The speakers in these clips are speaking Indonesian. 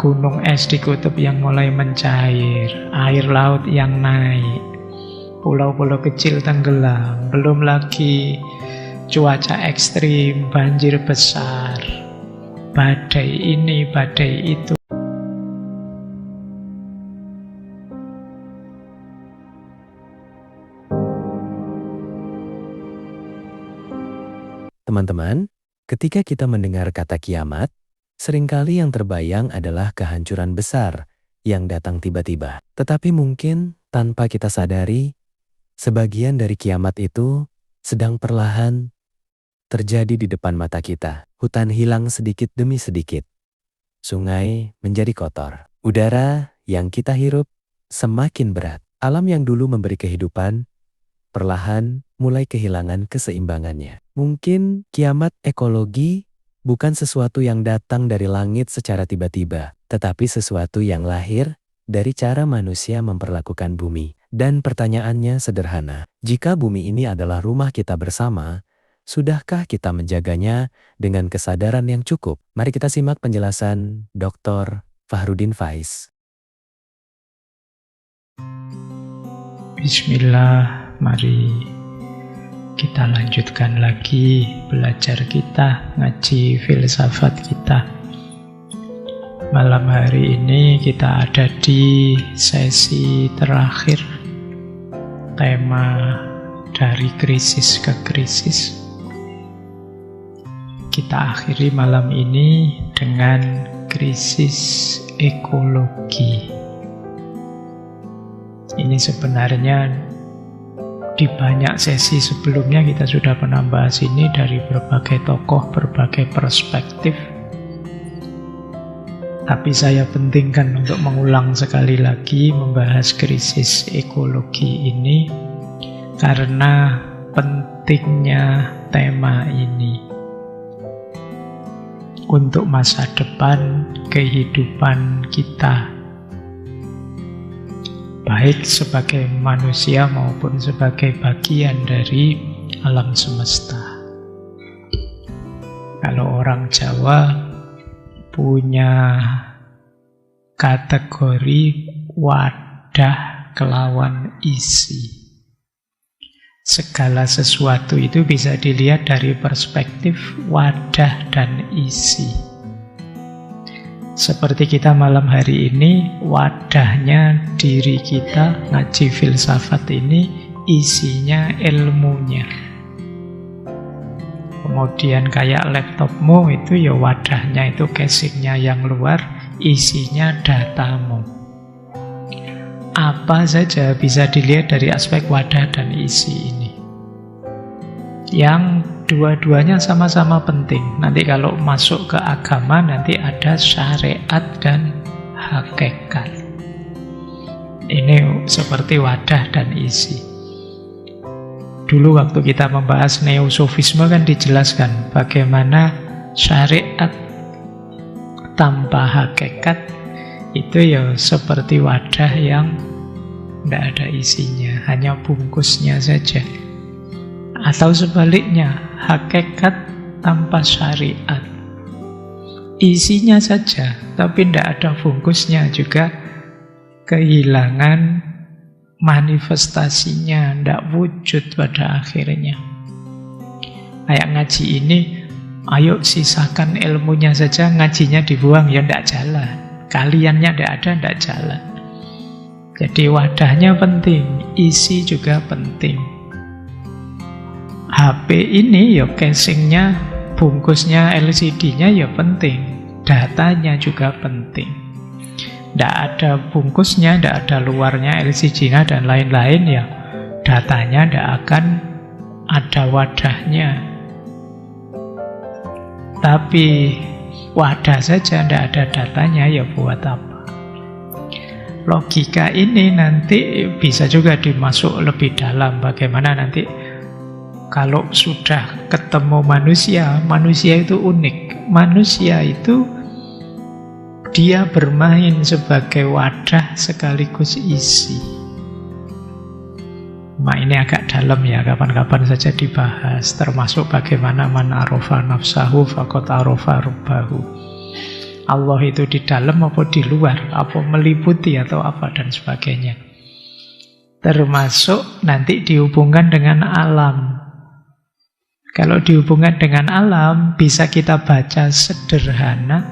gunung es di kutub yang mulai mencair, air laut yang naik, pulau-pulau kecil tenggelam, belum lagi cuaca ekstrim, banjir besar, badai ini, badai itu. Teman-teman, ketika kita mendengar kata kiamat, seringkali yang terbayang adalah kehancuran besar yang datang tiba-tiba. Tetapi mungkin tanpa kita sadari, sebagian dari kiamat itu sedang perlahan terjadi di depan mata kita. Hutan hilang sedikit demi sedikit. Sungai menjadi kotor. Udara yang kita hirup semakin berat. Alam yang dulu memberi kehidupan, perlahan mulai kehilangan keseimbangannya. Mungkin kiamat ekologi bukan sesuatu yang datang dari langit secara tiba-tiba, tetapi sesuatu yang lahir dari cara manusia memperlakukan bumi. Dan pertanyaannya sederhana, jika bumi ini adalah rumah kita bersama, sudahkah kita menjaganya dengan kesadaran yang cukup? Mari kita simak penjelasan Dr. Fahrudin Faiz. Bismillah, mari kita lanjutkan lagi belajar kita, ngaji filsafat kita. Malam hari ini kita ada di sesi terakhir, tema dari krisis ke krisis. Kita akhiri malam ini dengan krisis ekologi. Ini sebenarnya di banyak sesi sebelumnya kita sudah pernah bahas ini dari berbagai tokoh, berbagai perspektif. Tapi saya pentingkan untuk mengulang sekali lagi membahas krisis ekologi ini karena pentingnya tema ini untuk masa depan kehidupan kita, baik sebagai manusia maupun sebagai bagian dari alam semesta. Kalau orang Jawa punya kategori wadah kelawan isi. Segala sesuatu itu bisa dilihat dari perspektif wadah dan isi. Seperti kita malam hari ini, wadahnya diri kita, ngaji filsafat ini, isinya ilmunya. Kemudian kayak laptopmu itu ya wadahnya itu casingnya yang luar, isinya datamu. Apa saja bisa dilihat dari aspek wadah dan isi ini. Yang dua-duanya sama-sama penting. Nanti kalau masuk ke agama nanti ada syariat dan hakikat. Ini seperti wadah dan isi. Dulu waktu kita membahas neosofisme kan dijelaskan bagaimana syariat tanpa hakikat itu ya seperti wadah yang tidak ada isinya, hanya bungkusnya saja. Atau sebaliknya, hakikat tanpa syariat, isinya saja tapi tidak ada bungkusnya, juga kehilangan manifestasinya, tidak wujud pada akhirnya. Kayak ngaji ini, ayo sisakan ilmunya saja, ngajinya dibuang, ya tidak jalan. Kaliannya tidak ada, tidak jalan. Jadi wadahnya penting, isi juga penting. HP ini ya casingnya, bungkusnya, LCD-nya ya penting, datanya juga penting. Tidak ada bungkusnya, tidak ada luarnya, LCD-nya dan lain-lain ya, datanya tidak akan ada wadahnya. Tapi wadah saja tidak ada datanya, ya buat apa? Logika ini nanti bisa juga dimasuk lebih dalam, bagaimana nanti kalau sudah ketemu manusia, manusia itu unik. Manusia itu dia bermain sebagai wadah sekaligus isi. Ini agak dalam ya, kapan-kapan saja dibahas. Termasuk bagaimana man arofa nafsahu faqad arofa rabbahu. Allah itu di dalam apa di luar, apa meliputi atau apa dan sebagainya. Termasuk nanti dihubungkan dengan alam. Kalau dihubungkan dengan alam, bisa kita baca sederhana,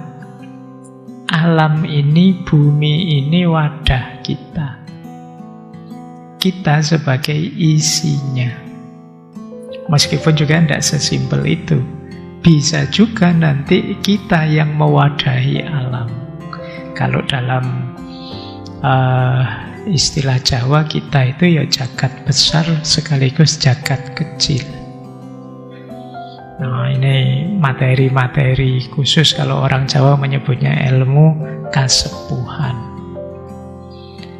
alam ini, bumi ini wadah kita. Kita sebagai isinya. Meskipun juga tidak sesimpel itu. Bisa juga nanti kita yang mewadahi alam. Kalau dalam istilah Jawa kita itu ya jagat besar sekaligus jagat kecil. Nah, ini materi-materi khusus kalau orang Jawa menyebutnya ilmu kasepuhan.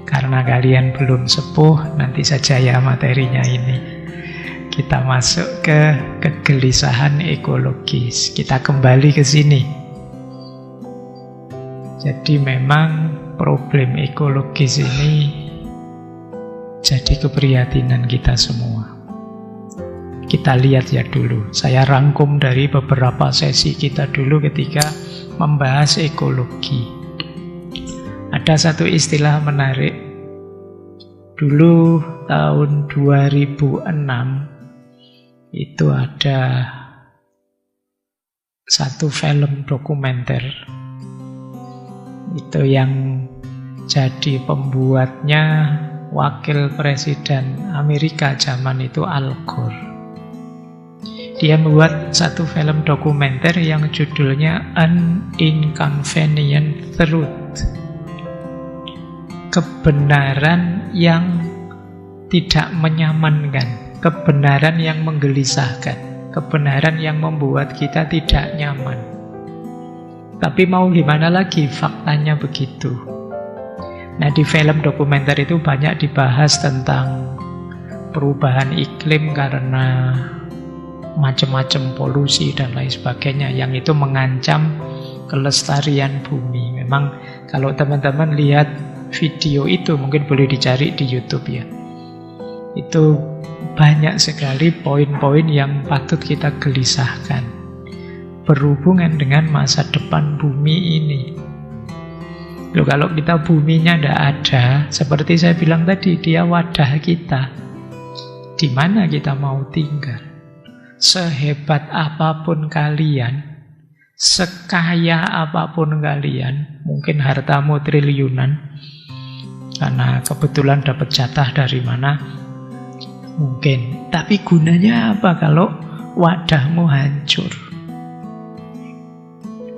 Karena kalian belum sepuh, nanti saja ya materinya ini. Kita masuk ke kegelisahan ekologis. Kita kembali ke sini. Jadi memang problem ekologis ini jadi keprihatinan kita semua. Kita lihat ya dulu. Saya rangkum dari beberapa sesi kita dulu ketika membahas ekologi. Ada satu istilah menarik. Dulu tahun 2006 itu ada satu film dokumenter. Itu yang jadi pembuatnya wakil presiden Amerika zaman itu Al Gore. Dia membuat satu film dokumenter yang judulnya An Inconvenient Truth. Kebenaran yang tidak menyamankan, kebenaran yang menggelisahkan, kebenaran yang membuat kita tidak nyaman. Tapi mau gimana lagi, faktanya begitu. Nah, di film dokumenter itu banyak dibahas tentang perubahan iklim karena macam-macam polusi dan lain sebagainya yang itu mengancam kelestarian bumi. Memang kalau teman-teman lihat video itu, mungkin boleh dicari di YouTube ya. Itu banyak sekali poin-poin yang patut kita gelisahkan berhubungan dengan masa depan bumi ini. Loh, kalau kita buminya tidak ada, seperti saya bilang tadi, dia wadah kita. Di mana kita mau tinggal? Sehebat apapun kalian, sekaya apapun kalian, mungkin hartamu triliunan, karena kebetulan dapat jatah dari mana, mungkin. Tapi gunanya apa kalau wadahmu hancur?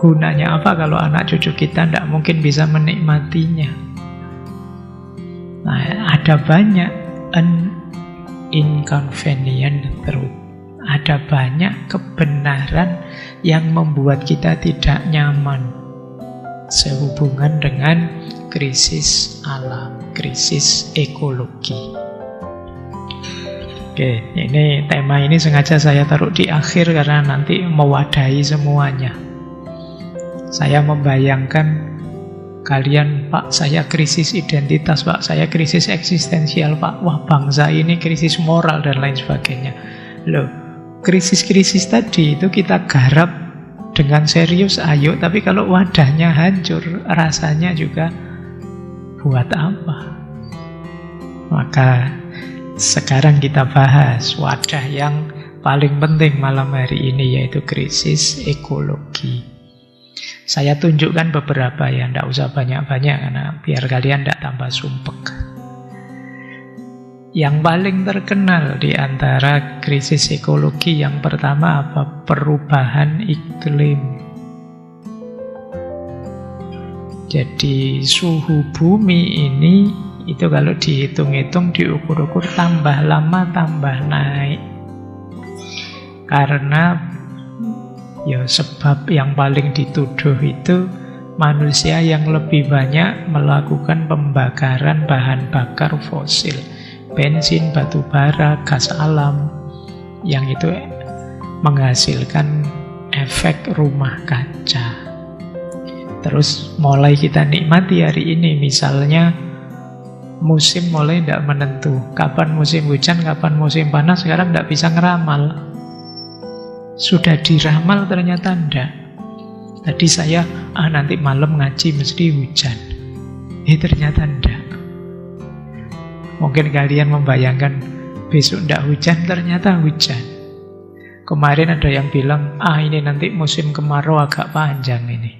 Gunanya apa kalau anak cucu kita tidak mungkin bisa menikmatinya? Nah, ada banyak inconvenient truth. Ada banyak kebenaran yang membuat kita tidak nyaman sehubungan dengan krisis alam, krisis ekologi. Oke, ini tema ini sengaja saya taruh di akhir karena nanti mewadahi semuanya. Saya membayangkan kalian, Pak, saya krisis identitas, Pak, saya krisis eksistensial, Pak, wah bangsa ini krisis moral dan lain sebagainya. Loh, krisis-krisis tadi itu kita garap dengan serius, ayo, tapi kalau wadahnya hancur, rasanya juga buat apa? Maka sekarang kita bahas wadah yang paling penting malam hari ini, yaitu krisis ekologi. Saya tunjukkan beberapa ya, tidak usah banyak-banyak karena biar kalian tidak tambah sumpek. Yang paling terkenal di antara krisis ekologi yang pertama apa? Perubahan iklim. Jadi suhu bumi ini itu kalau dihitung-hitung, diukur-ukur, tambah lama tambah naik. Karena ya sebab yang paling dituduh itu manusia yang lebih banyak melakukan pembakaran bahan bakar fosil, bensin, batu bara, gas alam, yang itu menghasilkan efek rumah kaca. Terus mulai kita nikmati hari ini, misalnya musim mulai tidak menentu, kapan musim hujan, kapan musim panas, sekarang tidak bisa ngeramal. Sudah diramal ternyata tidak. Tadi saya, nanti malam ngaji mesti hujan. Ternyata enggak. Mungkin kalian membayangkan besok enggak hujan, ternyata hujan. Kemarin ada yang bilang, ini nanti musim kemarau agak panjang ini.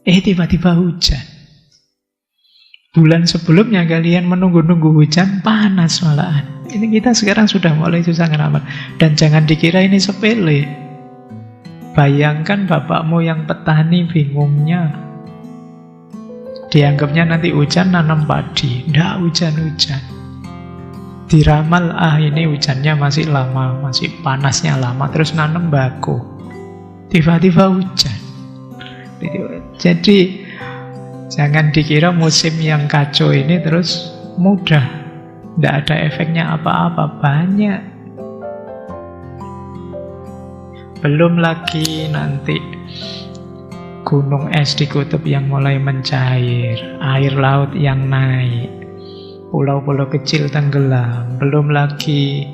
Tiba-tiba hujan. Bulan sebelumnya kalian menunggu-nunggu hujan, panas malahan. Ini kita sekarang sudah mulai susah ngeramal. Dan jangan dikira ini sepele. Bayangkan bapakmu yang petani bingungnya. Dianggapnya nanti hujan nanam padi. Nggak hujan-hujan. Diramal, ini hujannya masih lama, masih panasnya lama, terus nanam bako. Tiba-tiba hujan. Jadi jangan dikira musim yang kacau ini terus mudah. Nggak ada efeknya apa-apa. Banyak. Belum lagi nanti gunung es di kutub yang mulai mencair, air laut yang naik, pulau-pulau kecil tenggelam, belum lagi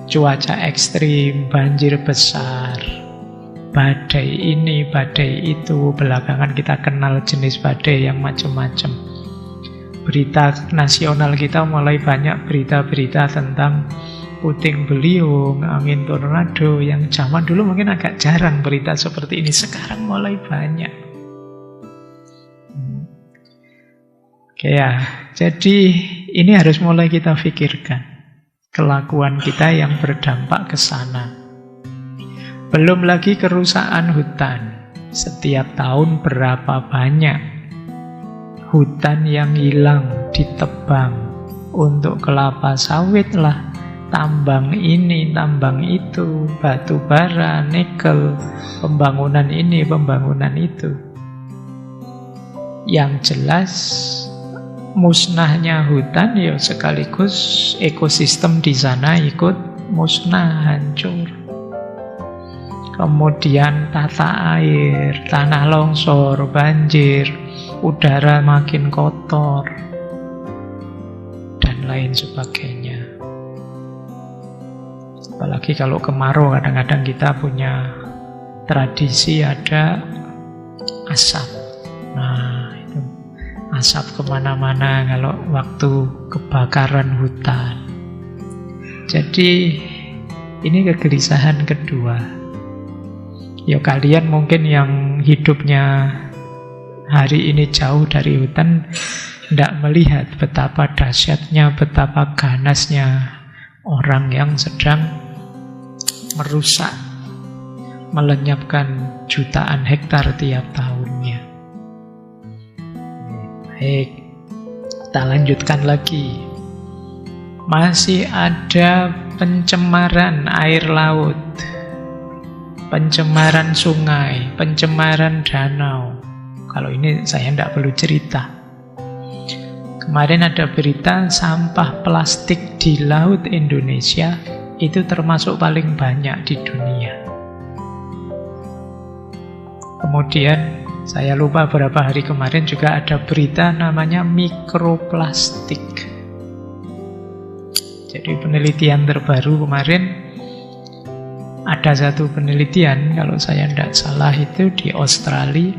cuaca ekstrim, banjir besar, badai ini, badai itu. Belakangan kita kenal jenis badai yang macam-macam. Berita nasional kita mulai banyak berita-berita tentang puting beliung, angin tornado, yang zaman dulu mungkin agak jarang berita seperti ini. Sekarang mulai banyak. Oke ya, jadi ini harus mulai kita pikirkan. Kelakuan kita yang berdampak ke sana. Belum lagi kerusakan hutan. Setiap tahun berapa banyak hutan yang hilang, ditebang untuk kelapa sawit lah, tambang ini, tambang itu, batu bara, nikel, pembangunan ini, pembangunan itu. Yang jelas musnahnya hutan ya sekaligus ekosistem di sana ikut musnah, hancur. Kemudian tata air, tanah longsor, banjir, udara makin kotor, dan lain sebagainya. Apalagi kalau kemarau, kadang-kadang kita punya tradisi ada asap. Nah, itu asap kemana-mana kalau waktu kebakaran hutan. Jadi ini kegelisahan kedua. Ya kalian mungkin yang hidupnya hari ini jauh dari hutan tidak melihat betapa dahsyatnya, betapa ganasnya orang yang sedang merusak, melenyapkan jutaan hektar tiap tahunnya. Baik, kita lanjutkan lagi. Masih ada pencemaran air laut, pencemaran sungai, pencemaran danau. Kalau ini saya tidak perlu cerita. Kemarin ada berita sampah plastik di laut Indonesia itu termasuk paling banyak di dunia. Kemudian saya lupa beberapa hari kemarin juga ada berita namanya mikroplastik. Jadi penelitian terbaru kemarin, ada satu penelitian kalau saya tidak salah itu di Australia,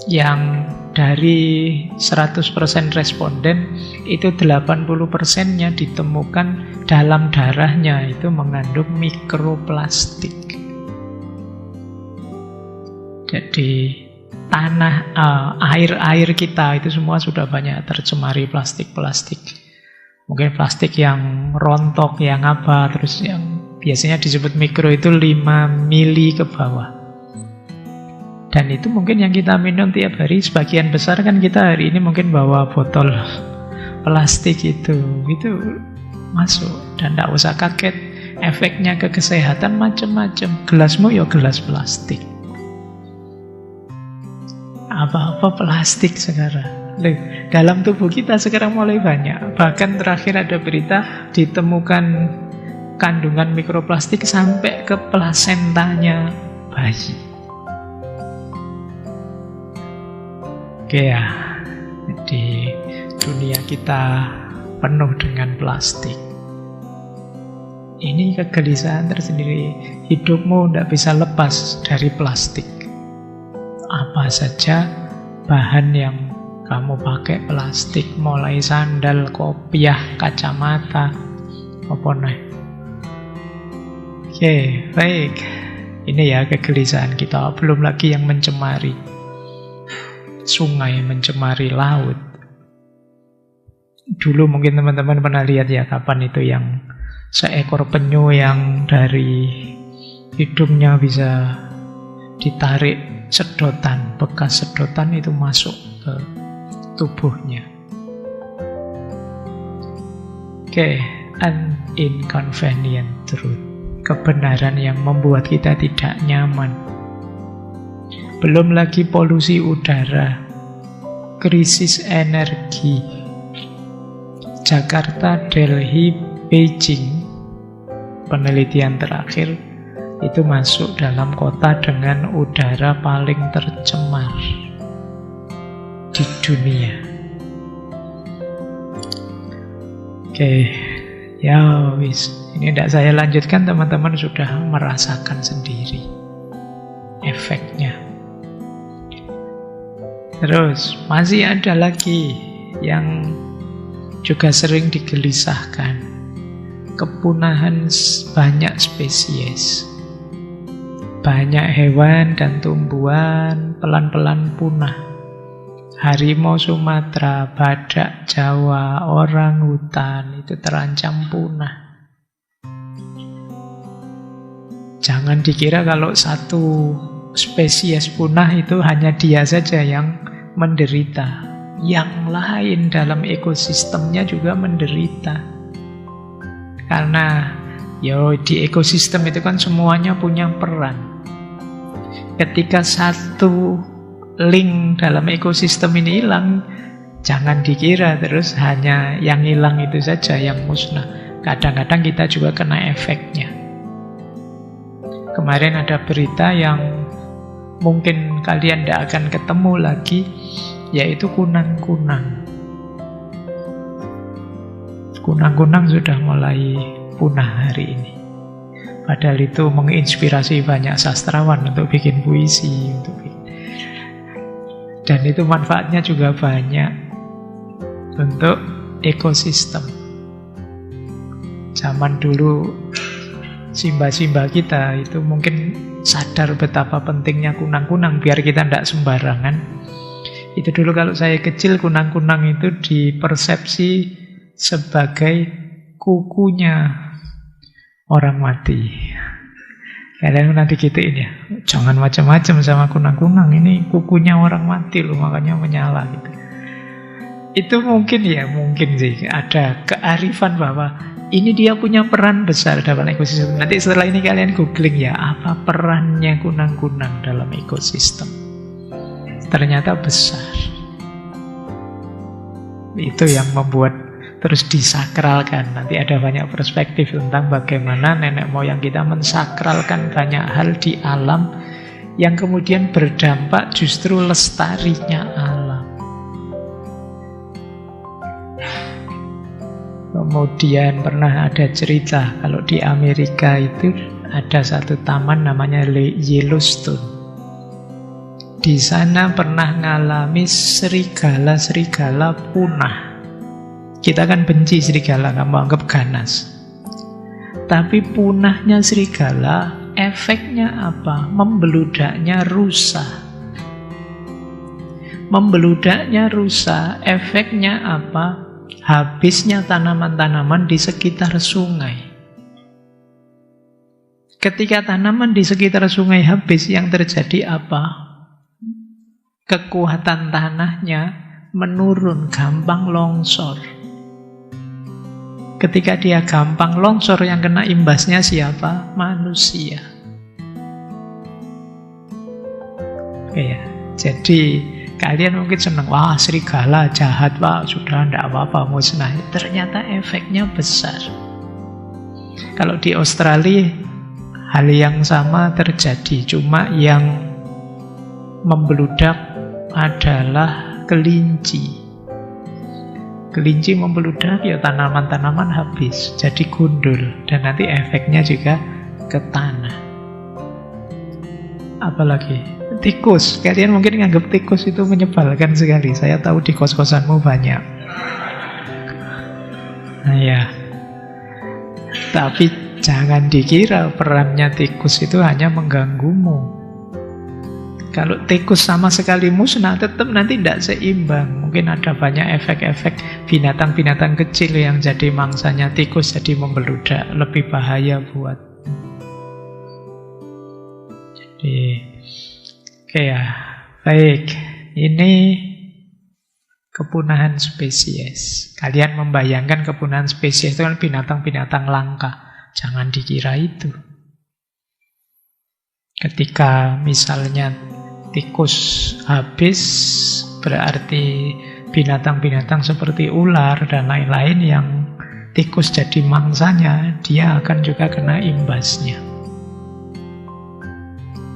yang dari 100% responden itu 80%-nya ditemukan dalam darahnya itu mengandung mikroplastik. Jadi tanah, air-air kita itu semua sudah banyak tercemari plastik-plastik. Mungkin plastik yang rontok, yang apa, terus yang biasanya disebut mikro itu 5 mili ke bawah. Dan itu mungkin yang kita minum tiap hari, sebagian besar kan kita hari ini mungkin bawa botol plastik itu masuk. Dan tidak usah kaget, efeknya ke kesehatan macam-macam. Gelasmu ya gelas plastik. Apa-apa plastik sekarang. Dalam tubuh kita sekarang mulai banyak. Bahkan terakhir ada berita ditemukan kandungan mikroplastik sampai ke plasentanya bayi. Oke ya, jadi dunia kita penuh dengan plastik. Ini kegelisahan tersendiri. Hidupmu tidak bisa lepas dari plastik. apa saja bahan yang kamu pakai, plastik, mulai sandal, kopiah, kacamata, apa nih. Oke, baik. Ini ya kegelisahan kita. Belum lagi yang mencemari sungai, mencemari laut. Dulu mungkin teman-teman pernah lihat ya, kapan itu yang seekor penyu yang dari hidungnya bisa ditarik sedotan, bekas sedotan itu masuk ke tubuhnya. Oke, an inconvenient truth. Kebenaran yang membuat kita tidak nyaman. Belum lagi polusi udara, krisis energi. Jakarta, Delhi, Beijing, penelitian terakhir itu masuk dalam kota dengan udara paling tercemar di dunia. Oke, ya wis, ini tidak saya lanjutkan, teman-teman sudah merasakan sendiri efeknya. Terus masih ada lagi yang juga sering digelisahkan, kepunahan banyak spesies. Banyak hewan dan tumbuhan pelan-pelan punah. Harimau Sumatera, badak Jawa, orang hutan itu terancam punah. Jangan dikira kalau satu spesies punah itu hanya dia saja yang menderita. Yang lain dalam ekosistemnya juga menderita. Karena di ekosistem itu kan semuanya punya peran. Ketika satu link dalam ekosistem ini hilang, jangan dikira terus hanya yang hilang itu saja yang musnah. Kadang-kadang kita juga kena efeknya. Kemarin ada berita yang mungkin kalian tidak akan ketemu lagi, yaitu kunang-kunang. Kunang-kunang sudah mulai punah hari ini. Padahal itu menginspirasi banyak sastrawan untuk bikin puisi, dan itu manfaatnya juga banyak untuk ekosistem. Zaman dulu simba-simba kita itu mungkin sadar betapa pentingnya kunang-kunang biar kita tidak sembarangan. Itu dulu kalau saya kecil, kunang-kunang itu dipersepsi sebagai kukunya orang mati. Kalian nanti gituin ya, jangan macam-macam sama kunang-kunang, ini kukunya orang mati loh, makanya menyala gitu. Itu mungkin sih ada kearifan bahwa ini dia punya peran besar dalam ekosistem. Nanti setelah ini kalian googling ya, apa perannya kunang-kunang dalam ekosistem. Ternyata besar. Itu yang membuat terus disakralkan. Nanti ada banyak perspektif tentang bagaimana nenek moyang kita mensakralkan banyak hal di alam yang kemudian berdampak justru lestarinya alam. Kemudian pernah ada cerita kalau di Amerika itu ada satu taman namanya Yellowstone. Di sana pernah ngalami serigala punah. Kita kan benci serigala, kamu anggap ganas. Tapi punahnya serigala, efeknya apa? Membeludaknya rusa. Membeludaknya rusa, efeknya apa? Habisnya tanaman-tanaman di sekitar sungai. Ketika tanaman di sekitar sungai habis, yang terjadi apa? Kekuatan tanahnya menurun, gampang longsor. Ketika dia gampang longsor, yang kena imbasnya siapa? Manusia. Oke ya. Jadi kalian mungkin senang, wah serigala jahat, wah sudah tidak apa-apa musnah. Ternyata efeknya besar. Kalau di Australia hal yang sama terjadi, cuma yang membeludak adalah kelinci. Kelinci membeludak, ya tanaman-tanaman habis, jadi gundul, dan nanti efeknya juga ke tanah. Apalagi tikus. Kalian mungkin nganggap tikus itu menyebalkan sekali. Saya tahu di kos-kosanmu banyak. Nah ya. Tapi jangan dikira perannya tikus itu hanya mengganggumu. Kalau tikus sama sekali musnah, tetap nanti tidak seimbang. Mungkin ada banyak efek-efek binatang-binatang kecil yang jadi mangsanya tikus, jadi membeludak, lebih bahaya buat. Jadi, oke ya, baik. Ini kepunahan spesies. Kalian membayangkan kepunahan spesies itu kan binatang-binatang langka. Jangan dikira itu. Ketika misalnya tikus habis, berarti binatang-binatang seperti ular dan lain-lain yang tikus jadi mangsanya, dia akan juga kena imbasnya.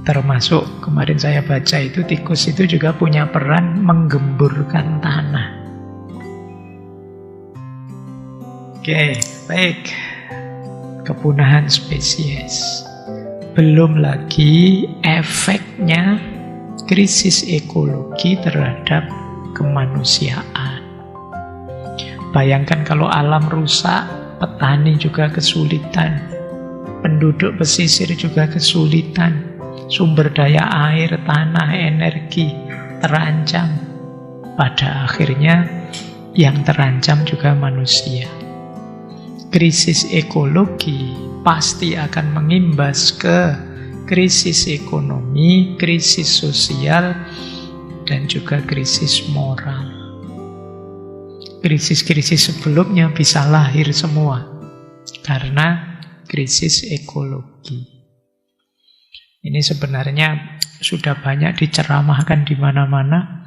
Termasuk kemarin saya baca itu, tikus itu juga punya peran menggemburkan tanah. Oke, baik. Kepunahan spesies. Belum lagi efeknya krisis ekologi terhadap kemanusiaan. Bayangkan kalau alam rusak, petani juga kesulitan, penduduk pesisir juga kesulitan, sumber daya air, tanah, energi terancam. Pada akhirnya yang terancam juga manusia. Krisis ekologi pasti akan mengimbas ke krisis ekonomi, krisis sosial, dan juga krisis moral. Krisis-krisis sebelumnya bisa lahir semua karena krisis ekologi. Ini sebenarnya sudah banyak diceramahkan di mana-mana.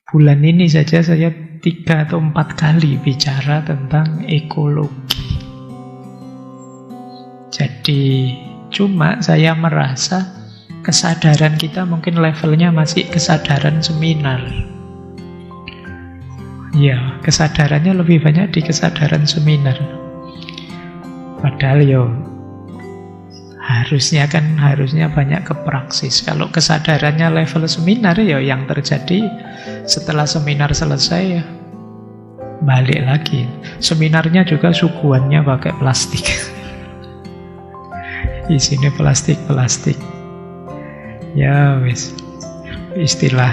Bulan ini saja saya 3 atau 4 kali bicara tentang ekologi. Jadi cuma saya merasa kesadaran kita mungkin levelnya masih kesadaran seminar. Ya, kesadarannya lebih banyak di kesadaran seminar. Padahal harusnya banyak ke praksis. Kalau kesadarannya level seminar, ya yang terjadi setelah seminar selesai ya balik lagi. Seminarnya juga suguhannya pakai plastik. Isinya plastik. Ya wis. Istilah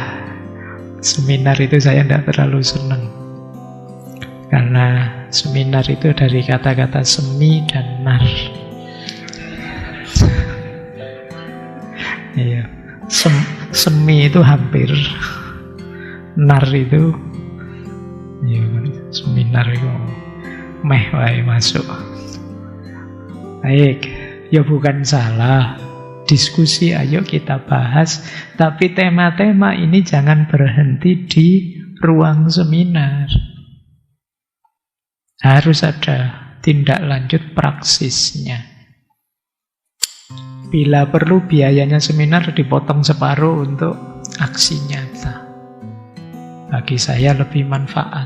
seminar itu saya tidak terlalu senang. Karena seminar itu dari kata-kata semi dan nar. Iya. Semi itu hampir. Nar itu ya, seminar itu meh wae masuk. Baik, ya bukan salah. Diskusi ayo kita bahas, tapi tema-tema ini jangan berhenti di ruang seminar. Harus ada tindak lanjut praksisnya. Bila perlu biayanya seminar dipotong separuh untuk aksi nyata. Bagi saya lebih manfaat.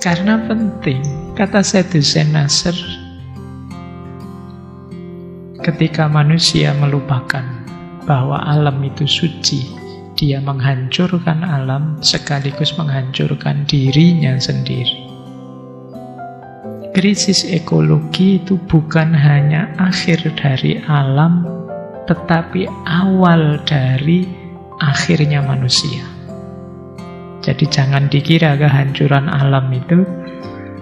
Karena penting, kata Sayyid Nasr, ketika manusia melupakan bahwa alam itu suci, dia menghancurkan alam sekaligus menghancurkan dirinya sendiri. Krisis ekologi itu bukan hanya akhir dari alam, tetapi awal dari akhirnya manusia. Jadi jangan dikira kehancuran alam itu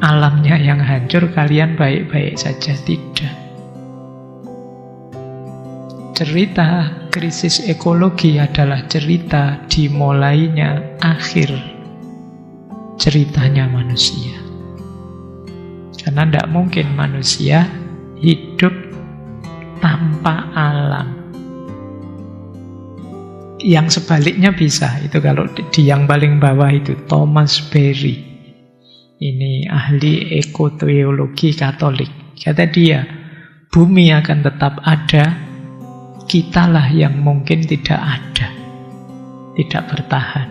alamnya yang hancur, kalian baik-baik saja. Tidak. Cerita krisis ekologi adalah cerita dimulainya akhir ceritanya manusia. Karena tidak mungkin manusia hidup tanpa alam. Yang sebaliknya bisa. Itu kalau di yang paling bawah itu Thomas Berry. Ini ahli ekoteologi Katolik. Kata dia, bumi akan tetap ada, kitalah yang mungkin tidak ada, tidak bertahan.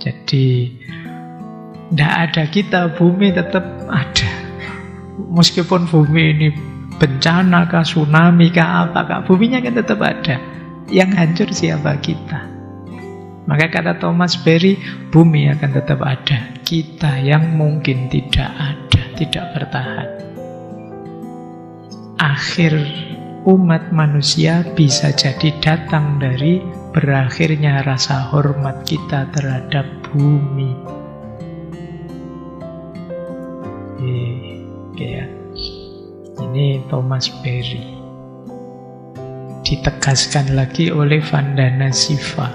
Jadi tidak ada kita, bumi tetap ada. Meskipun bumi ini bencana kah, tsunami kah, apakah, buminya kan tetap ada. Yang hancur siapa? Kita. Maka kata Thomas Berry, bumi akan tetap ada, kita yang mungkin tidak ada, tidak bertahan. Akhir umat manusia bisa jadi datang dari berakhirnya rasa hormat kita terhadap bumi. Ya. Ini Thomas Berry. Ditegaskan lagi oleh Vandana Shiva.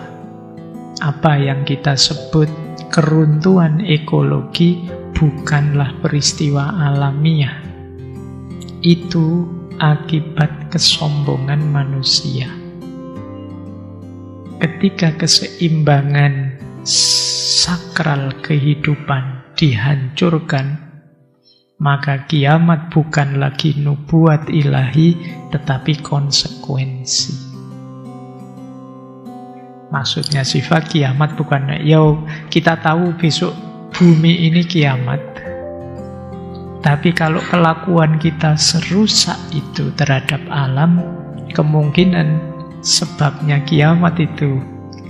Apa yang kita sebut keruntuhan ekologi bukanlah peristiwa alamiah. Itu akibat kesombongan manusia. Ketika keseimbangan sakral kehidupan dihancurkan, maka kiamat bukan lagi nubuat ilahi, tetapi konsekuensi. Maksudnya sifat kiamat bukan, kita tahu besok bumi ini kiamat. Tapi kalau kelakuan kita serusak itu terhadap alam, kemungkinan sebabnya kiamat itu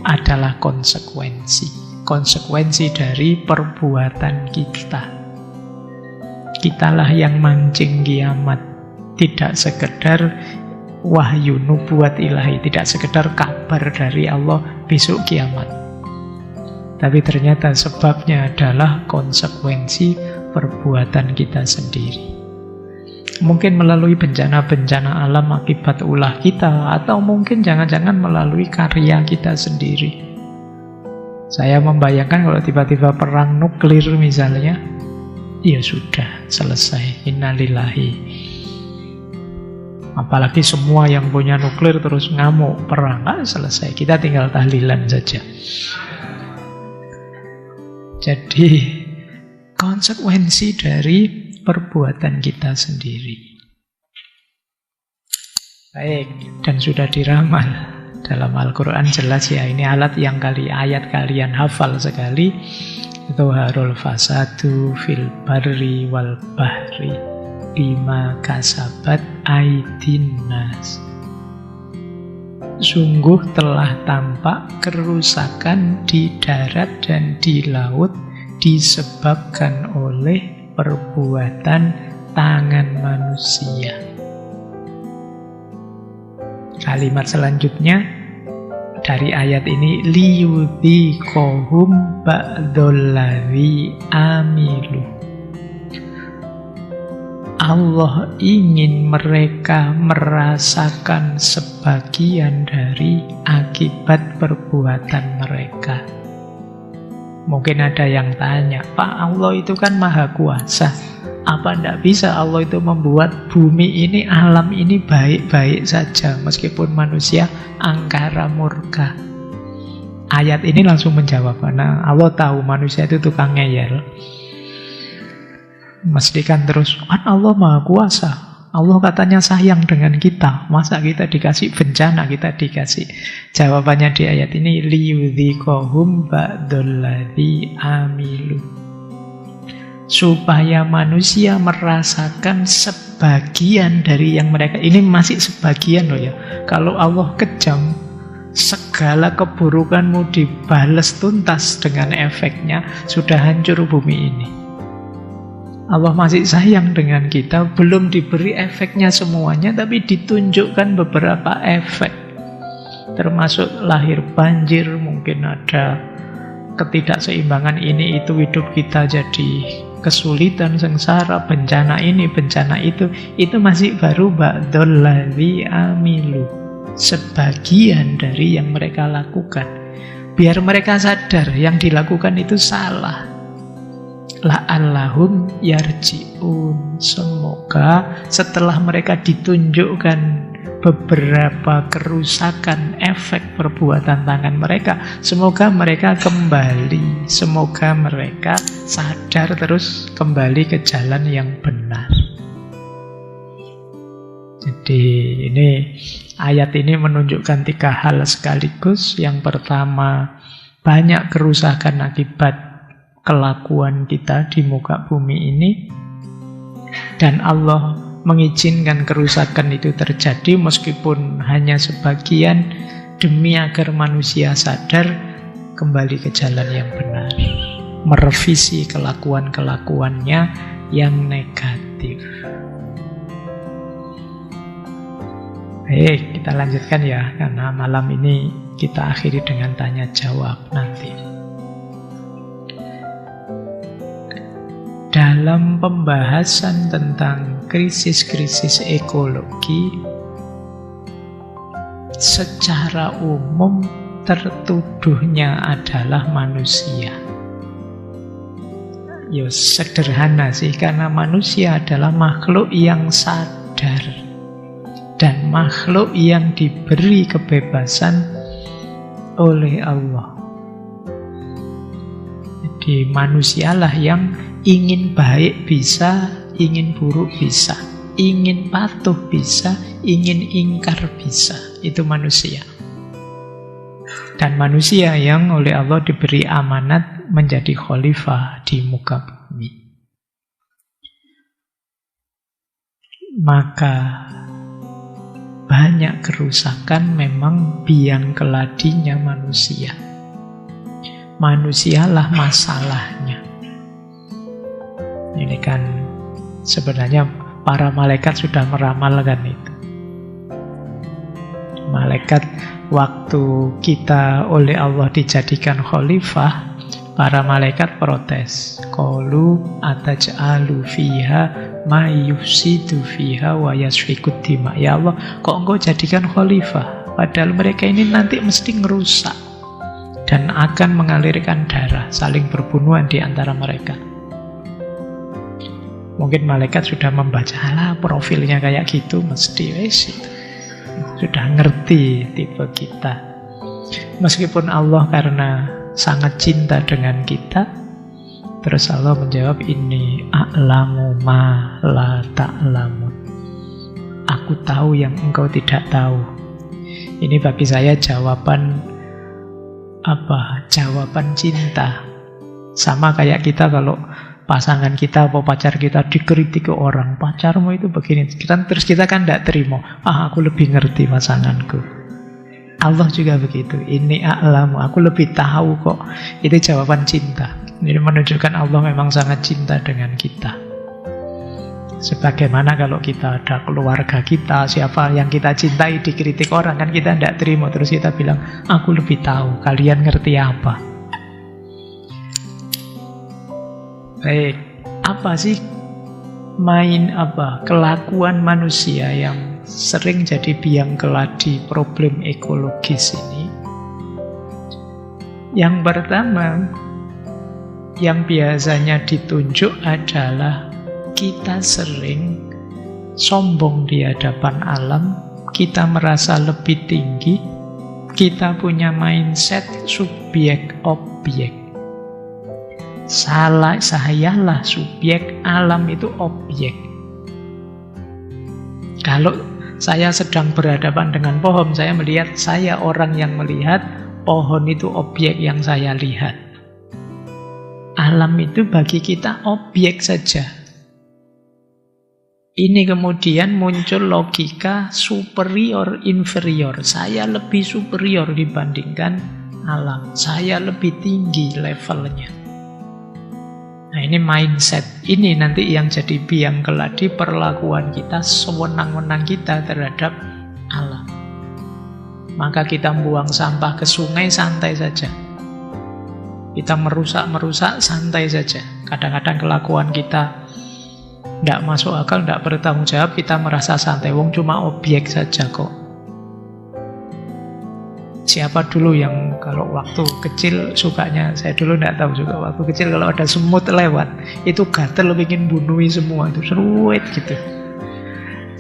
adalah konsekuensi. Konsekuensi dari perbuatan kita. Kitalah yang mancing kiamat. Tidak sekedar wahyu nubuat ilahi, tidak sekedar kabar dari Allah besok kiamat. Tapi ternyata sebabnya adalah konsekuensi perbuatan kita sendiri. Mungkin melalui bencana-bencana alam akibat ulah kita, atau mungkin jangan-jangan melalui karya kita sendiri. Saya membayangkan kalau tiba-tiba perang nuklir misalnya, ya sudah, selesai. Innalillahi. Apalagi semua yang punya nuklir terus ngamuk perang, selesai. Kita tinggal tahlilan saja. Jadi konsekuensi dari perbuatan kita sendiri. Baik, dan sudah diramal dalam Al-Quran jelas ya. Ini ayat kalian hafal sekali. Dzoharul fasadu fil barri wal bahri bima kasabat aydin nas. Sungguh telah tampak kerusakan di darat dan di laut disebabkan oleh perbuatan tangan manusia. Kalimat selanjutnya dari ayat ini, liyudhiqahum ba'dalladzi amilu. Allah ingin mereka merasakan sebagian dari akibat perbuatan mereka. Mungkin ada yang tanya, Pak, Allah itu kan maha kuasa. Apa tidak bisa Allah itu membuat bumi ini, alam ini baik-baik saja meskipun manusia angkara murka? Ayat ini langsung menjawab, karena Allah tahu manusia itu tukang ngeyel. Mestikan terus, kan Allah maha kuasa, Allah katanya sayang dengan kita, masa kita dikasih bencana, kita dikasih. Jawabannya di ayat ini, liyudhiqahum ba'dalladzi amilu. Supaya manusia merasakan sebagian dari yang mereka, ini masih sebagian loh ya. Kalau Allah kejam, segala keburukanmu dibalas tuntas dengan efeknya, sudah hancur bumi ini. Allah masih sayang dengan kita, belum diberi efeknya semuanya, tapi ditunjukkan beberapa efek. Termasuk lahir banjir, mungkin ada ketidakseimbangan ini, itu hidup kita jadi kesulitan, sengsara, bencana ini, bencana itu masih baru ba'dalladzi amilu. Sebagian dari yang mereka lakukan. Biar mereka sadar yang dilakukan itu salah. La'allahum yarji'un. Semoga setelah mereka ditunjukkan beberapa kerusakan efek perbuatan tangan mereka, semoga mereka kembali, semoga mereka sadar terus kembali ke jalan yang benar. Jadi ini ayat ini menunjukkan 3 hal sekaligus. Yang pertama, banyak kerusakan akibat kelakuan kita di muka bumi ini, dan Allah mengizinkan kerusakan itu terjadi meskipun hanya sebagian, demi agar manusia sadar kembali ke jalan yang benar, merevisi kelakuan-kelakuannya yang negatif. Baik, kita lanjutkan ya, karena malam ini kita akhiri dengan tanya jawab nanti. Dalam pembahasan tentang krisis-krisis ekologi, secara umum tertuduhnya adalah manusia. Ya sederhana sih, karena manusia adalah makhluk yang sadar dan makhluk yang diberi kebebasan oleh Allah. Jadi manusialah yang ingin baik bisa, ingin buruk bisa, ingin patuh bisa, ingin ingkar bisa. Itu manusia. Dan manusia yang oleh Allah diberi amanat menjadi khalifah di muka bumi. Maka banyak kerusakan memang biang keladinya manusia. Manusialah masalahnya. Ini kan sebenarnya para malaikat sudah meramalkan itu. Malaikat waktu kita oleh Allah dijadikan khalifah, para malaikat protes. Qalu ataj'alu fiha ma yufsidu fiha wa yasfikud dima. Ya Allah, kok engkau jadikan khalifah? Padahal mereka ini nanti mesti ngerusak dan akan mengalirkan darah, saling berbunuhan di antara mereka. Mungkin malaikat sudah membaca, alah profilnya kayak gitu, mesti wes itu. Sudah ngerti tipe kita. Meskipun Allah karena sangat cinta dengan kita, terus Allah menjawab, ini a'lamu ma la ta'lamun. Aku tahu yang engkau tidak tahu. Ini bagi saya jawaban jawaban cinta. Sama kayak kita kalau pasangan kita atau pacar kita dikritik ke orang, pacarmu itu begini, terus kita kan tidak terima. Aku lebih ngerti pasanganku. Allah juga begitu. Ini a'lamu, aku lebih tahu kok. Itu jawaban cinta. Ini menunjukkan Allah memang sangat cinta dengan kita. Sebagaimana kalau kita ada keluarga kita, siapa yang kita cintai dikritik orang, kan kita tidak terima. Terus kita bilang, aku lebih tahu, kalian ngerti apa. Baik, apa sih kelakuan manusia yang sering jadi biang keladi problem ekologis ini? Yang pertama, yang biasanya ditunjuk adalah kita sering sombong di hadapan alam, kita merasa lebih tinggi, kita punya mindset subjek-objek. Sayalah subjek, alam itu objek. Kalau saya sedang berhadapan dengan pohon, saya melihat saya orang yang melihat, pohon itu objek yang saya lihat. Alam itu bagi kita objek saja. Ini kemudian muncul logika superior inferior. Saya lebih superior dibandingkan alam. Saya lebih tinggi levelnya. Nah, ini mindset. Ini nanti yang jadi biang keladi perlakuan kita, sewenang-wenang kita terhadap alam. Maka kita buang sampah ke sungai, santai saja. Kita merusak santai saja. Kadang-kadang kelakuan kita tidak masuk akal, tidak bertanggung jawab, kita merasa santai. Wong cuma objek saja kok. Siapa dulu yang kalau waktu kecil sukanya, saya dulu tidak tahu juga, waktu kecil kalau ada semut lewat, itu gatel ingin bunuhi semua, itu seruit gitu.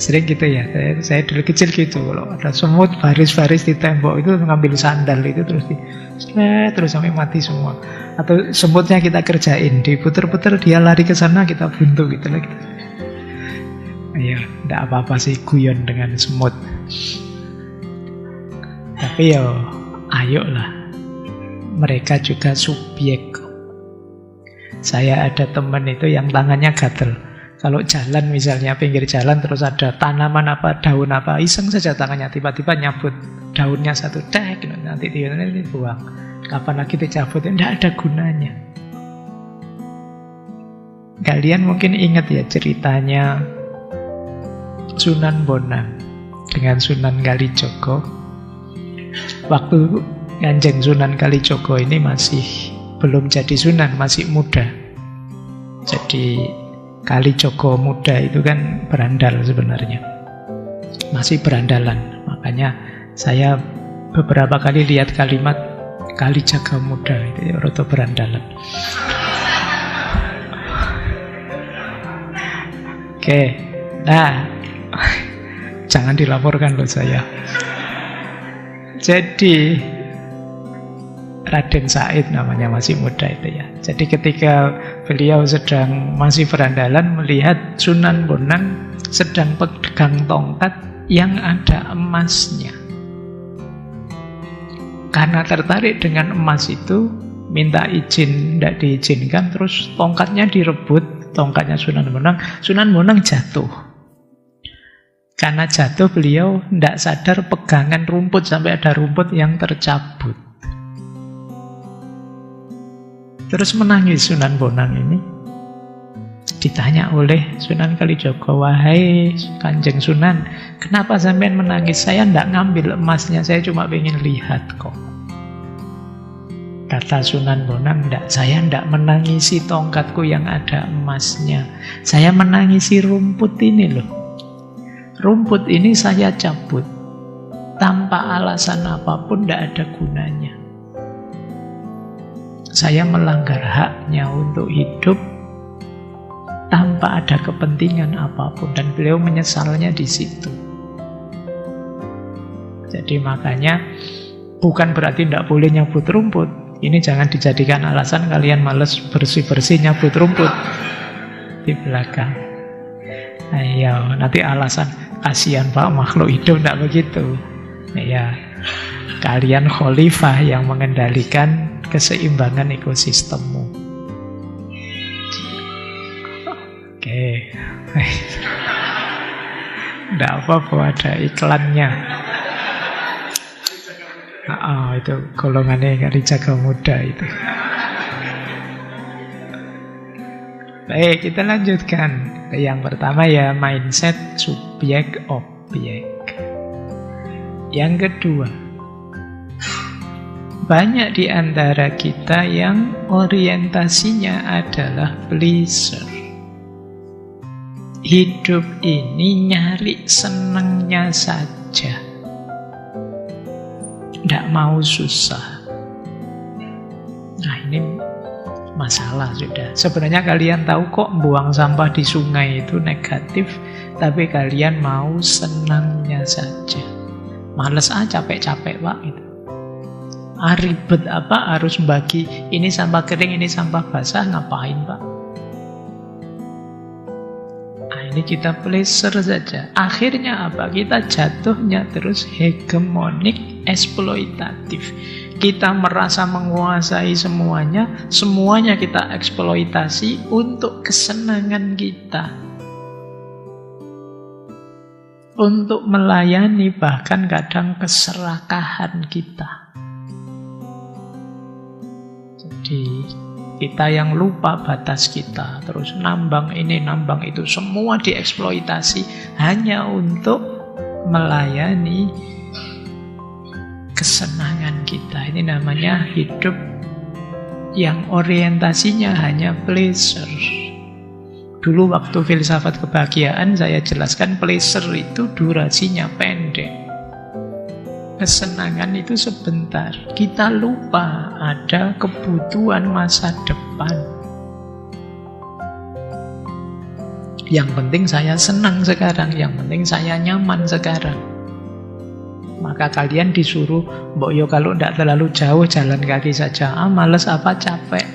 Sering gitu ya, saya dulu kecil gitu, kalau ada semut baris-baris di tembok itu ngambil sandal itu terus sampai mati semua. Atau semutnya kita kerjain, diputer-puter dia lari ke sana, kita buntu gitu lah. Ya, tidak apa-apa sih guyon dengan semut. Tapi ya, ayolah, mereka juga subjek. Saya ada teman itu yang tangannya gatel. Kalau jalan misalnya, pinggir jalan terus ada tanaman apa, daun apa, iseng saja tangannya, tiba-tiba nyabut daunnya satu, tek, nanti dibuang. Kapan lagi dicabut, tidak ada gunanya. Kalian mungkin ingat ya ceritanya Sunan Bonang dengan Sunan Kalijogo. Waktu Kanjeng Sunan Kalijogo ini masih belum jadi sunan, masih muda. Jadi Kalijogo muda itu kan berandal sebenarnya, masih berandalan. Makanya saya beberapa kali lihat kalimat Kalijaga muda itu roto berandalan. Oke, nah jangan dilaporkan loh saya. Jadi Raden Said namanya, masih muda itu ya. Jadi ketika beliau sedang masih berandalan melihat Sunan Bonang sedang pegang tongkat yang ada emasnya. Karena tertarik dengan emas itu, minta izin, tidak diizinkan, terus tongkatnya direbut, tongkatnya Sunan Bonang jatuh. Karena jatuh beliau tidak sadar pegangan rumput, sampai ada rumput yang tercabut. Terus menangis Sunan Bonang ini. Ditanya oleh Sunan Kalijogo, wahai Kanjeng Sunan, kenapa sampean menangis? Saya tidak ngambil emasnya, saya cuma pengen lihat kok. Kata Sunan Bonang, saya tidak menangisi tongkatku yang ada emasnya. Saya menangisi rumput ini loh. Rumput ini saya cabut. Tanpa alasan apapun, tidak ada gunanya. Saya melanggar haknya untuk hidup tanpa ada kepentingan apapun, dan beliau menyesalnya di situ. Jadi makanya bukan berarti tidak boleh nyabut rumput. Ini jangan dijadikan alasan kalian males bersih-bersih nyabut rumput di belakang. Ayo, nanti alasan kasihan Pak makhluk hidup, tidak begitu. Ya, kalian khalifah yang mengendalikan keseimbangan ekosistemmu. Oke. Tidak apa-apa, ada iklannya. Itu golongannya Kalijaga muda itu. Baik, kita lanjutkan. Yang pertama ya mindset subjek objek. Yang kedua, banyak di antara kita yang orientasinya adalah pleaser. Hidup ini nyari senangnya saja, tidak mau susah. Nah ini masalah sudah. Sebenarnya kalian tahu kok buang sampah di sungai itu negatif, tapi kalian mau senangnya saja. Males capek-capek Pak itu. Ribet apa harus bagi ini sampah kering, ini sampah basah, ngapain Pak? Ini kita pleasure saja. Akhirnya apa? Kita jatuhnya terus hegemonik, eksploitatif. Kita merasa menguasai semuanya, semuanya kita eksploitasi untuk kesenangan kita. Untuk melayani bahkan kadang keserakahan kita. Jadi kita yang lupa batas kita, terus nambang ini, nambang itu, semua dieksploitasi hanya untuk melayani kesenangan kita. Ini namanya hidup yang orientasinya hanya pleasure. Dulu waktu filsafat kebahagiaan saya jelaskan pleasure itu durasinya pendek. Kesenangan itu sebentar. Kita lupa ada kebutuhan masa depan. Yang penting saya senang sekarang, yang penting saya nyaman sekarang. Maka kalian disuruh, mbok yo kalau tidak terlalu jauh jalan kaki saja. Males apa capek.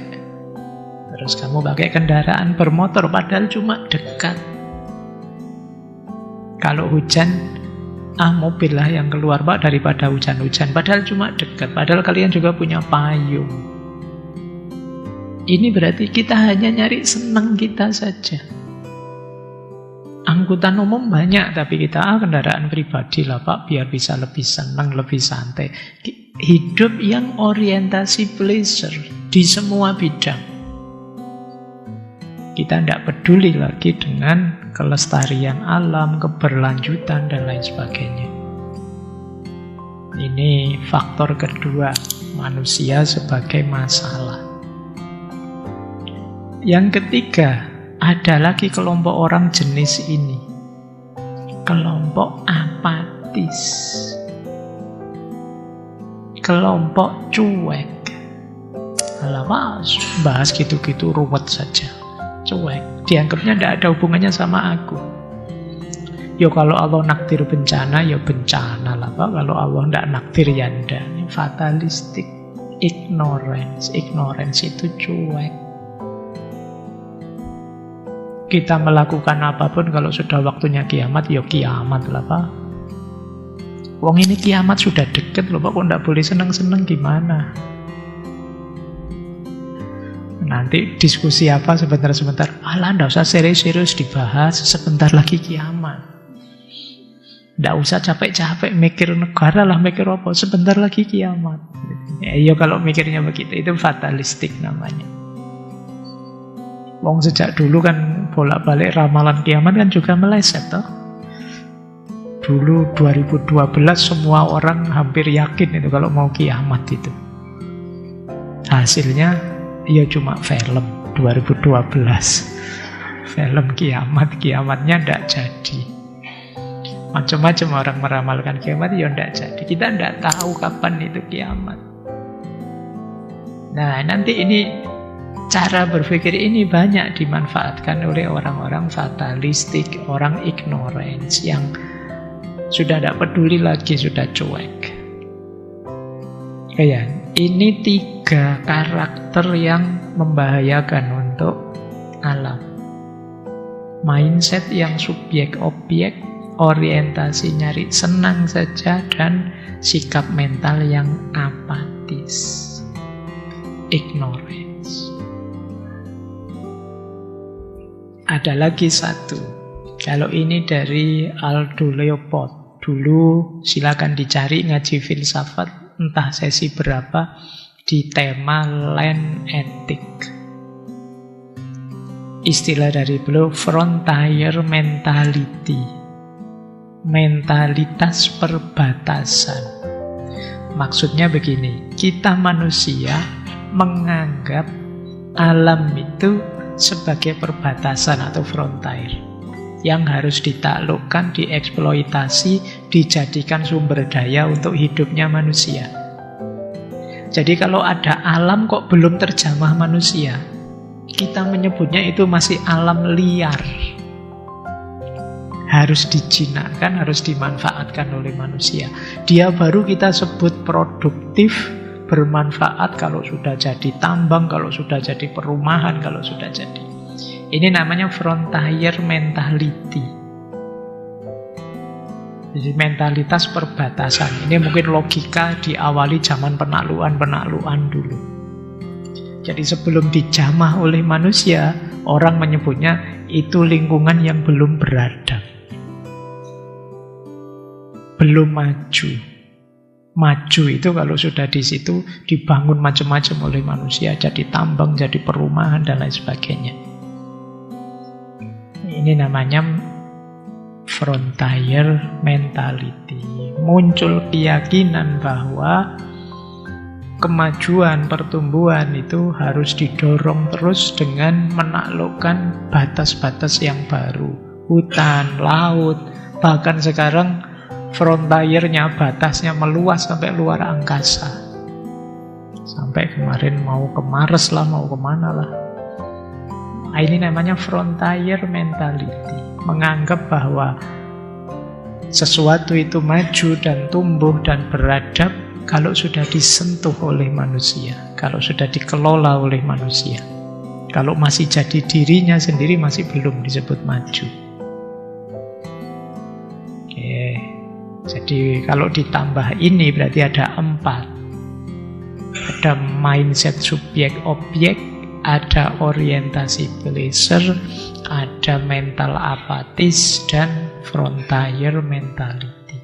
Terus kamu pakai kendaraan bermotor padahal cuma dekat. Kalau hujan, mobil lah yang keluar Pak daripada hujan-hujan. Padahal cuma dekat. Padahal kalian juga punya payung. Ini berarti kita hanya nyari senang kita saja. angkutan umum banyak, tapi kita kendaraan pribadi lah Pak, biar bisa lebih senang, lebih santai. Hidup yang orientasi pleasure di semua bidang. Kita tidak peduli lagi dengan kelestarian alam, keberlanjutan, dan lain sebagainya. Ini faktor kedua, manusia sebagai masalah. Yang ketiga, ada lagi kelompok orang jenis ini. Kelompok apatis. Kelompok cuek. Alah mas, bahas gitu-gitu ruwet saja. Cuek. Dianggapnya tidak ada hubungannya sama aku. Ya kalau Allah nakdir bencana, ya bencana lah Pak. Kalau Allah tidak nakdir, ya tidak. Fatalistik. Ignorance. Ignorance itu cuek. Kita melakukan apapun kalau sudah waktunya kiamat, ya kiamat lah Pak. Wong ini kiamat sudah deket loh Pak, kok tidak boleh seneng-seneng gimana? Nanti diskusi apa sebentar-sebentar. Alah, tidak usah serius-serius dibahas, sebentar lagi kiamat. Tidak usah capek-capek mikir negara lah, mikir apa, sebentar lagi kiamat. Ya kalau mikirnya begitu, itu fatalistik namanya. Wong sejak dulu kan bolak-balik ramalan kiamat kan juga meleset toh. Dulu 2012 semua orang hampir yakin itu kalau mau kiamat itu. Hasilnya ya cuma film 2012. Film kiamat, kiamatnya tidak jadi. Macam-macam orang meramalkan kiamat, ya tidak jadi. Kita tidak tahu kapan itu kiamat. Nah, nanti ini cara berpikir ini banyak dimanfaatkan oleh orang-orang fatalistik, orang ignorance yang sudah tidak peduli lagi, sudah cuek. Ya, ini 3 karakter yang membahayakan untuk alam. Mindset yang subjek-objek, orientasi nyari senang saja, dan sikap mental yang apatis, ignorance. Ada lagi satu. Kalau ini dari Aldo Leopold. Dulu silakan dicari ngaji filsafat, entah sesi berapa, di tema land ethic. Istilah dari beliau frontier mentality. Mentalitas perbatasan. Maksudnya begini, kita manusia menganggap alam itu sebagai perbatasan atau frontier yang harus ditaklukkan, dieksploitasi, dijadikan sumber daya untuk hidupnya manusia. Jadi kalau ada alam kok belum terjamah manusia, kita menyebutnya itu masih alam liar. Harus dijinakkan, harus dimanfaatkan oleh manusia. Dia baru kita sebut produktif, bermanfaat kalau sudah jadi tambang, kalau sudah jadi perumahan, kalau sudah jadi. Ini namanya frontier mentality. Jadi mentalitas perbatasan. Ini mungkin logika diawali zaman penaklukan dulu. Jadi sebelum dijamah oleh manusia, orang menyebutnya itu lingkungan yang belum beradab. Belum maju. Maju itu kalau sudah di situ dibangun macam-macam oleh manusia, jadi tambang, jadi perumahan, dan lain sebagainya. Ini namanya frontier mentality. Muncul keyakinan bahwa kemajuan, pertumbuhan itu harus didorong terus dengan menaklukkan batas-batas yang baru. Hutan, laut, bahkan sekarang frontiernya, batasnya meluas sampai luar angkasa. Sampai kemarin mau ke Mars lah, mau kemana lah. Nah, ini namanya frontier mentality. Menganggap bahwa sesuatu itu maju dan tumbuh dan beradab kalau sudah disentuh oleh manusia, kalau sudah dikelola oleh manusia. Kalau masih jadi dirinya sendiri masih belum disebut maju. Oke. Jadi kalau ditambah ini berarti ada 4. Ada mindset subjek-objek, ada orientasi pleasure, Ada mental apatis dan frontier mentality.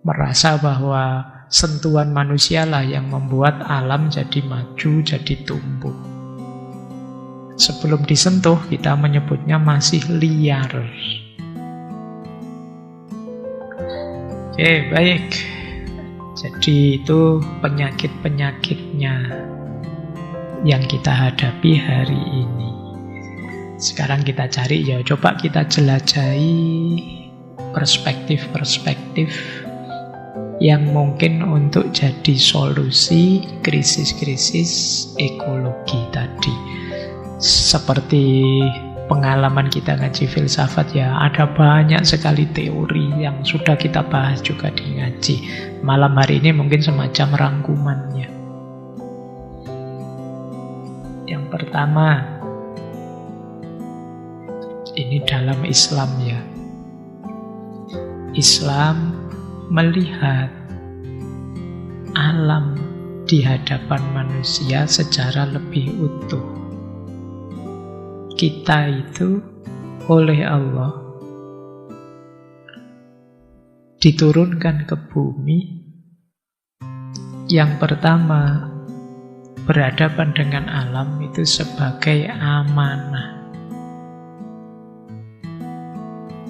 Merasa bahwa sentuhan manusia lah yang membuat alam jadi maju, jadi tumbuh. Sebelum disentuh, kita menyebutnya masih liar. Oke, baik. Jadi itu penyakit-penyakitnya yang kita hadapi hari ini. Sekarang kita cari, ya coba kita jelajahi perspektif-perspektif yang mungkin untuk jadi solusi krisis-krisis ekologi tadi. Seperti pengalaman kita ngaji filsafat, ya ada banyak sekali teori yang sudah kita bahas juga di ngaji. Malam hari ini mungkin semacam rangkumannya. Yang pertama, ini dalam Islam ya. Islam melihat alam di hadapan manusia secara lebih utuh. Kita itu oleh Allah diturunkan ke bumi. Yang pertama, berhadapan dengan alam itu sebagai amanah.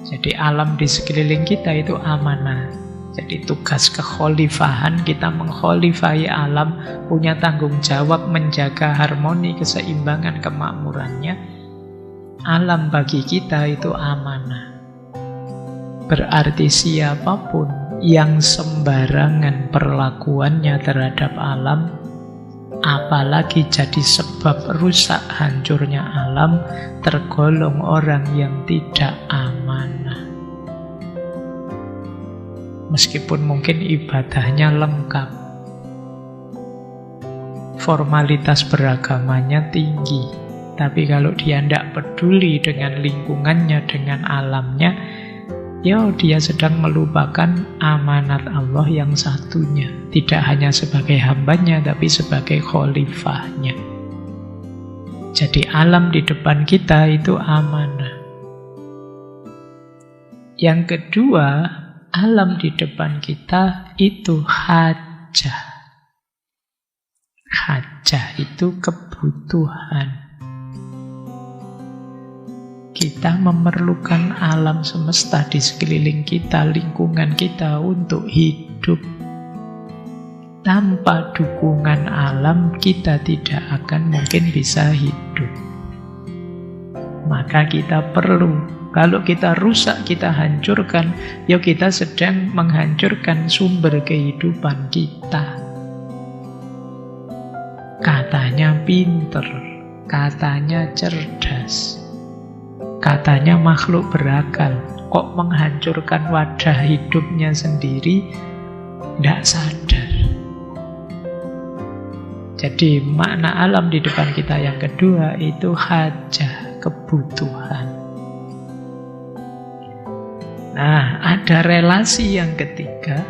Jadi alam di sekeliling kita itu amanah. Jadi tugas kekhalifahan, kita mengkhalifahi alam, punya tanggung jawab menjaga harmoni, keseimbangan, kemakmurannya. Alam bagi kita itu amanah. Berarti siapapun yang sembarangan perlakuannya terhadap alam, apalagi jadi sebab rusak hancurnya alam, tergolong orang yang tidak amanah. Meskipun mungkin ibadahnya lengkap, formalitas beragamanya tinggi, tapi kalau dia tidak peduli dengan lingkungannya, dengan alamnya, ya dia sedang melupakan amanat Allah yang satunya. Tidak hanya sebagai hambanya, tapi sebagai khalifahnya. Jadi alam di depan kita itu amanah. Yang kedua, alam di depan kita itu hajah. Hajah itu kebutuhan. Kita memerlukan alam semesta di sekeliling kita, lingkungan kita untuk hidup. Tanpa dukungan alam, kita tidak akan mungkin bisa hidup. Maka kita perlu, kalau kita rusak, kita hancurkan, ya kita sedang menghancurkan sumber kehidupan kita. Katanya pinter, katanya cerdas, katanya makhluk berakal, kok menghancurkan wadah hidupnya sendiri, tidak sadar. Jadi makna alam di depan kita yang kedua itu hajah, kebutuhan. Nah, ada relasi yang ketiga.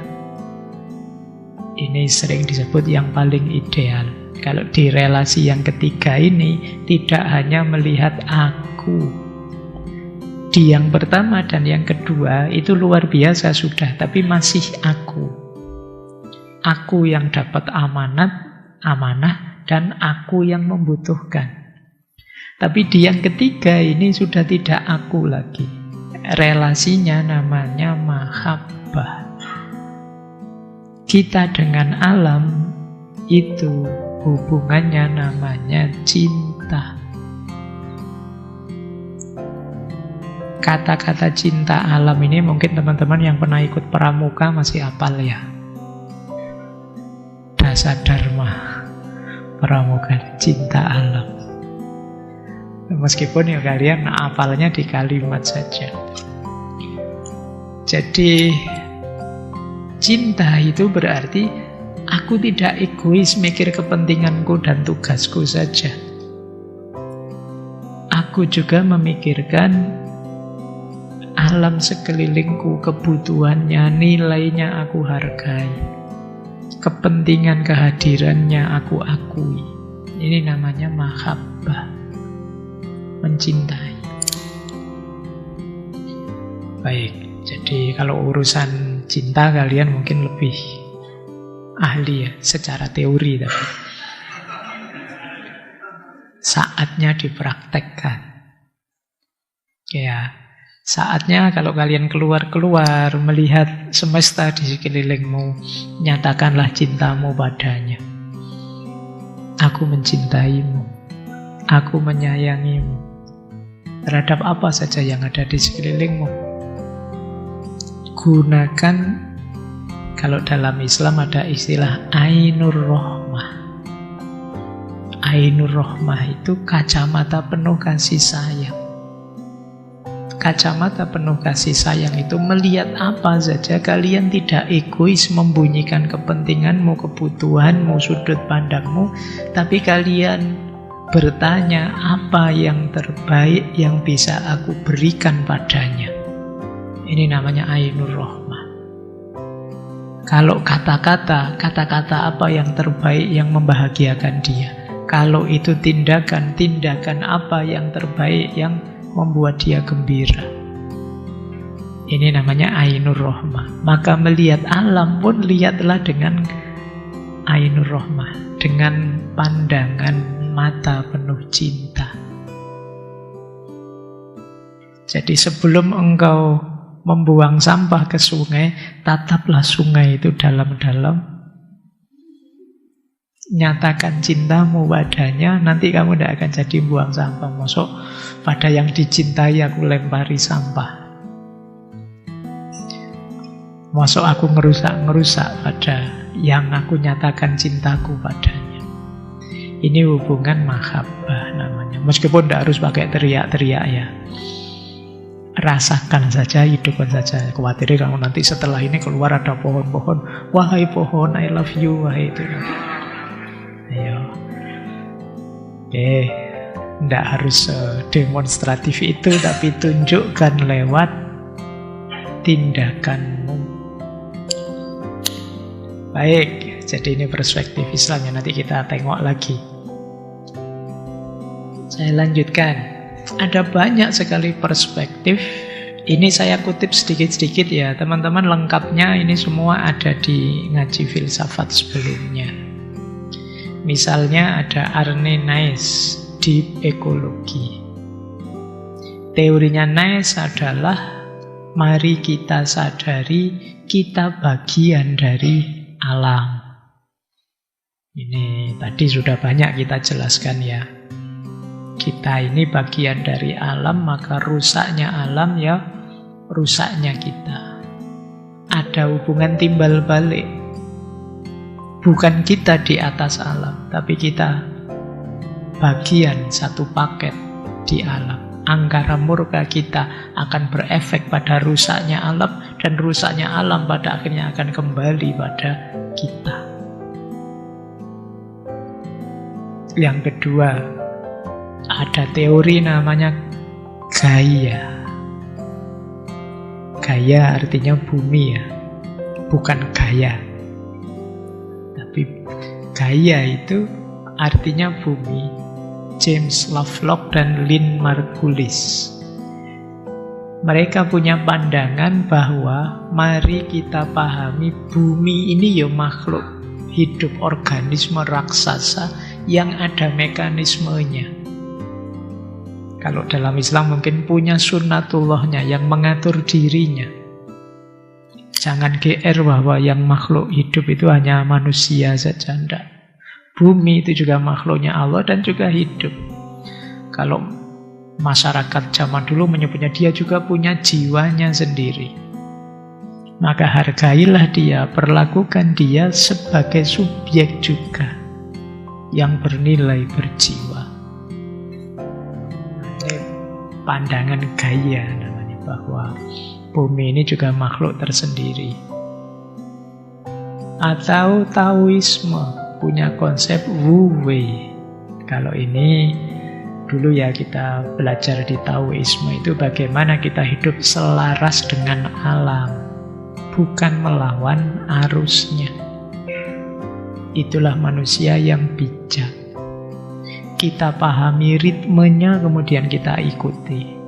Ini sering disebut yang paling ideal. Kalau di relasi yang ketiga ini tidak hanya melihat aku. Di yang pertama dan yang kedua itu luar biasa sudah, tapi masih aku. Aku yang dapat amanah, dan aku yang membutuhkan. Tapi di yang ketiga ini sudah tidak aku lagi. Relasinya namanya mahabbah. Kita dengan alam itu hubungannya namanya cinta. Kata-kata cinta alam ini mungkin teman-teman yang pernah ikut pramuka masih hafal ya. Dasa Dharma pramuka, cinta alam. Meskipun ya kalian hafalnya di kalimat saja. Jadi cinta itu berarti aku tidak egois mikir kepentinganku dan tugasku saja. Aku juga memikirkan alam sekelilingku, kebutuhannya, nilainya aku hargai. Kepentingan kehadirannya aku akui. Ini namanya mahabbah, mencintai. Baik, jadi kalau urusan cinta kalian mungkin lebih ahli ya, secara teori tapi saatnya dipraktekkan. Ya, saatnya kalau kalian keluar-keluar melihat semesta di sekelilingmu, nyatakanlah cintamu padanya. Aku mencintaimu, aku menyayangimu terhadap apa saja yang ada di sekelilingmu. Gunakan, kalau dalam Islam ada istilah Ainur Rohmah. Ainur Rohmah itu kacamata penuh kasih sayang. Kacamata penuh kasih sayang itu melihat apa saja, kalian tidak egois membunyikan kepentinganmu, kebutuhanmu, sudut pandangmu, tapi kalian bertanya apa yang terbaik yang bisa aku berikan padanya. Ini namanya Ainur Rohmah. Kalau kata-kata apa yang terbaik yang membahagiakan dia. Kalau itu tindakan apa yang terbaik yang membuat dia gembira. Ini namanya Ainur Rohmah. Maka melihat alam pun lihatlah dengan Ainur Rohmah, dengan pandangan mata penuh cinta. Jadi sebelum engkau membuang sampah ke sungai, tataplah sungai itu dalam-dalam. Nyatakan cintamu padanya, nanti kamu tidak akan jadi buang sampah. Masuk pada yang dicintai aku lempari sampah. Masuk aku ngerusak pada yang aku nyatakan cintaku padanya. Ini hubungan mahabbah namanya. Meskipun tidak harus pakai teriak-teriak ya. Rasakan saja, hidupkan saja. Khawatirnya kamu nanti setelah ini keluar ada pohon-pohon. Wahai pohon, I love you. Wahai itu. Ayo. Tidak harus demonstratif itu, tapi tunjukkan lewat tindakanmu. Baik, jadi ini perspektif Islamnya. Nanti kita tengok lagi. Saya lanjutkan. Ada banyak sekali perspektif. Ini saya kutip sedikit-sedikit ya. Teman-teman lengkapnya ini semua ada di ngaji filsafat sebelumnya. Misalnya ada Arne Naes, Deep Ekologi. Teorinya Naes adalah mari kita sadari kita bagian dari alam. Ini tadi sudah banyak kita jelaskan ya. Kita ini bagian dari alam, maka rusaknya alam ya rusaknya kita. Ada hubungan timbal balik. Bukan kita di atas alam, tapi kita bagian satu paket di alam. Angkara murka kita akan berefek pada rusaknya alam, dan rusaknya alam pada akhirnya akan kembali pada kita. Yang kedua, ada teori namanya Gaia. Gaia artinya bumi ya, bukan gaya. Tapi Gaia itu artinya bumi. James Lovelock dan Lynn Margulis. Mereka punya pandangan bahwa mari kita pahami bumi ini ya makhluk hidup, organisme raksasa yang ada mekanismenya. Kalau dalam Islam mungkin punya sunnatullahnya yang mengatur dirinya. Jangan GR bahwa yang makhluk hidup itu hanya manusia saja, enggak. Bumi itu juga makhluknya Allah dan juga hidup. Kalau masyarakat zaman dulu menyebutnya dia juga punya jiwanya sendiri. Maka hargailah dia, perlakukan dia sebagai subjek juga yang bernilai berjiwa. Ini pandangan Gaia namanya, bahwa bumi ini juga makhluk tersendiri. Atau Taoisme punya konsep Wu Wei. Kalau ini dulu ya kita belajar di Taoisme itu bagaimana kita hidup selaras dengan alam, bukan melawan arusnya. Itulah manusia yang bijak. Kita pahami ritmenya, kemudian kita ikuti.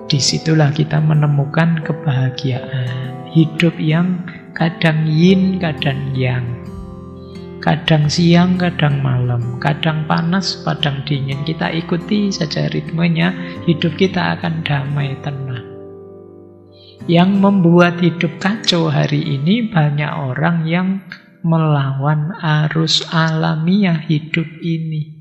Disitulah kita menemukan kebahagiaan. Hidup yang kadang yin, kadang yang. Kadang siang, kadang malam. Kadang panas, kadang dingin. Kita ikuti saja ritmenya, hidup kita akan damai, tenang. Yang membuat hidup kacau hari ini, banyak orang yang melawan arus alamiah hidup ini.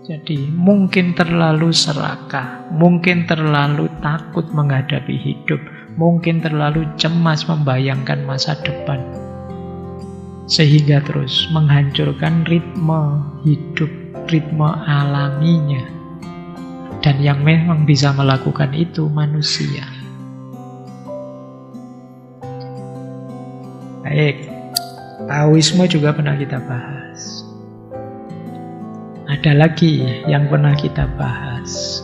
Jadi mungkin terlalu serakah, mungkin terlalu takut menghadapi hidup, mungkin terlalu cemas membayangkan masa depan, sehingga terus menghancurkan ritme hidup, ritme alaminya. Dan yang memang bisa melakukan itu manusia. Baik, Taoisme juga pernah kita bahas. Ada lagi yang pernah kita bahas,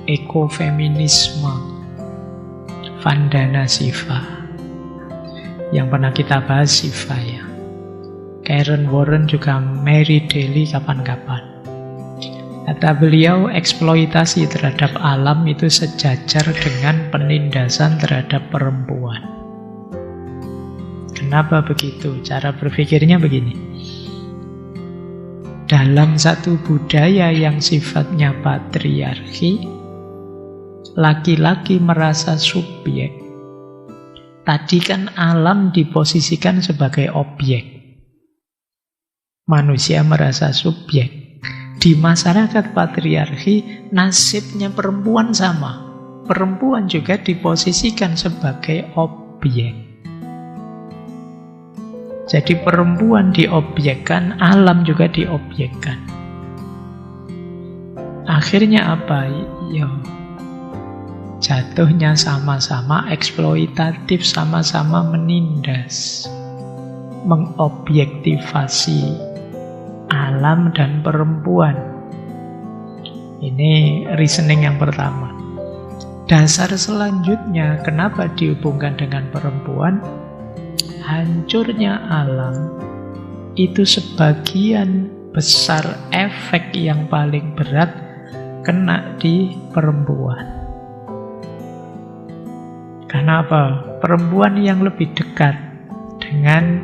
ekofeminisme, Vandana Shiva. Yang pernah kita bahas Shiva ya. Karen Warren juga Mary Daly kapan-kapan. Kata beliau, eksploitasi terhadap alam itu sejajar dengan penindasan terhadap perempuan. Kenapa begitu? Cara berpikirnya begini. Dalam satu budaya yang sifatnya patriarki, laki-laki merasa subjek. Tadi kan alam diposisikan sebagai objek. Manusia merasa subjek. Di masyarakat patriarki, nasibnya perempuan sama. Perempuan juga diposisikan sebagai objek. Jadi perempuan diobjekkan, alam juga diobjekkan. Akhirnya apa? Ya, jatuhnya sama-sama eksploitatif, sama-sama menindas, mengobjektivasi alam dan perempuan. Ini reasoning yang pertama. Dasar selanjutnya, kenapa dihubungkan dengan perempuan? Hancurnya alam itu sebagian besar efek yang paling berat kena di perempuan. Karena apa? Perempuan yang lebih dekat dengan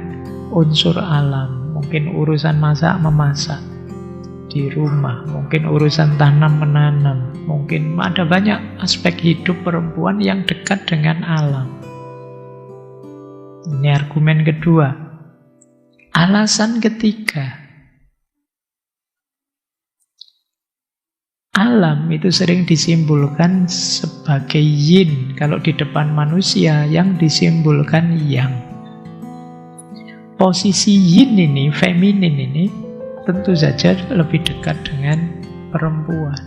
unsur alam. Mungkin urusan masak memasak di rumah, mungkin urusan tanam menanam, mungkin ada banyak aspek hidup perempuan yang dekat dengan alam. Ini argumen kedua. Alasan ketiga, alam itu sering disimbolkan sebagai yin kalau di depan manusia, yang disimbolkan yang. Posisi yin ini, feminin ini, tentu saja lebih dekat dengan perempuan.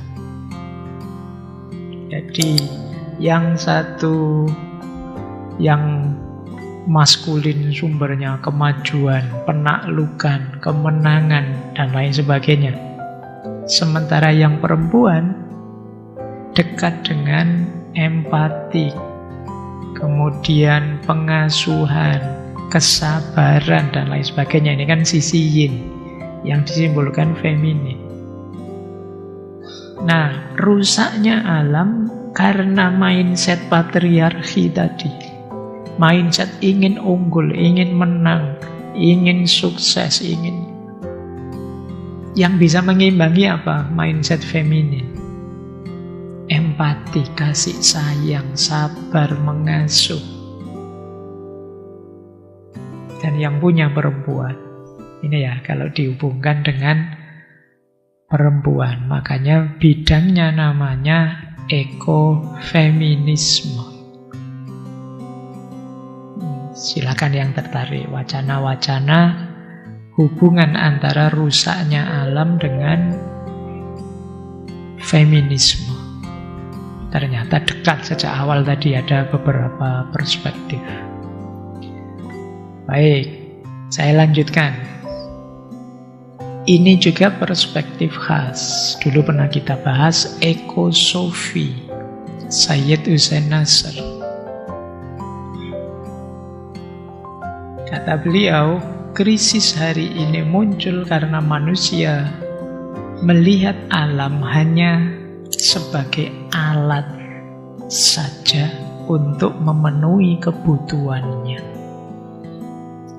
Jadi yang satu, yang maskulin sumbernya kemajuan, penaklukan, kemenangan, dan lain sebagainya. Sementara yang perempuan dekat dengan empati, kemudian pengasuhan, kesabaran, dan lain sebagainya. Ini kan sisi yin yang disimbolkan feminin. Nah, rusaknya alam karena mindset patriarki tadi. Mindset ingin unggul, ingin menang, ingin sukses, ingin. Yang bisa mengimbangi apa? Mindset feminin. Empati, kasih sayang, sabar, mengasuh. Dan yang punya perempuan. Ini ya, kalau dihubungkan dengan perempuan. Makanya bidangnya namanya ekofeminisme. Silakan yang tertarik, wacana-wacana hubungan antara rusaknya alam dengan feminisme. Ternyata dekat sejak awal tadi, ada beberapa perspektif. Baik, saya lanjutkan. Ini juga perspektif khas. Dulu pernah kita bahas ekosofi, Sayyid Hussein Nasr. Kata beliau, krisis hari ini muncul karena manusia melihat alam hanya sebagai alat saja untuk memenuhi kebutuhannya.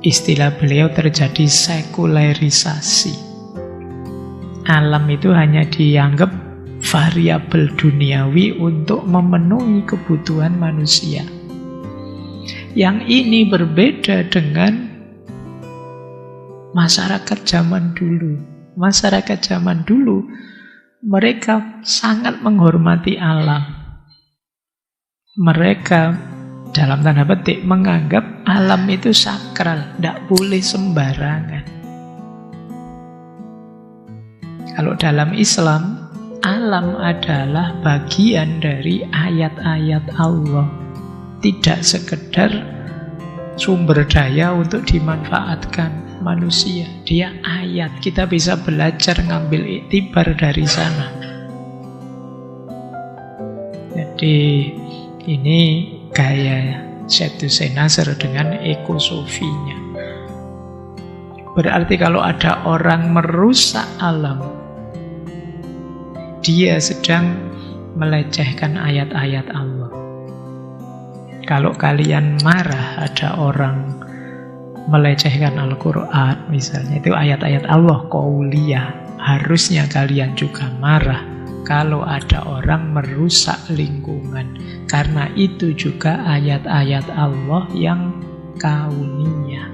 Istilah beliau terjadi sekularisasi. Alam itu hanya dianggap variabel duniawi untuk memenuhi kebutuhan manusia. Yang ini berbeda dengan masyarakat zaman dulu. Masyarakat zaman dulu, mereka sangat menghormati alam. Mereka, dalam tanda petik, menganggap alam itu sakral, tidak boleh sembarangan. Kalau dalam Islam, alam adalah bagian dari ayat-ayat Allah. Tidak sekedar sumber daya untuk dimanfaatkan manusia. Dia ayat, kita bisa belajar ngambil iktibar dari sana. Jadi ini gaya Syed Hussein Nasr dengan ekosofinya. Berarti kalau ada orang merusak alam, dia sedang melecehkan ayat-ayat Allah. Kalau kalian marah ada orang melecehkan Al-Quran misalnya, itu ayat-ayat Allah qauliyah, harusnya kalian juga marah kalau ada orang merusak lingkungan, karena itu juga ayat-ayat Allah yang kauniyah.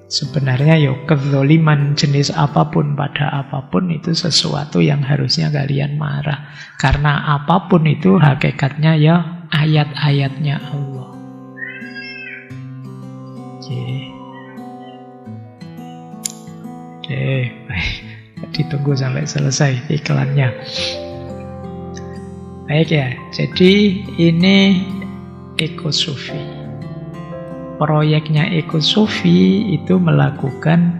Sebenarnya kezaliman jenis apapun pada apapun itu sesuatu yang harusnya kalian marah, karena apapun itu hakikatnya ya ayat-ayatnya Allah. Oke, baik. Ditunggu sampai selesai iklannya. Baik ya, jadi ini ekosofi. Proyeknya ekosofi itu melakukan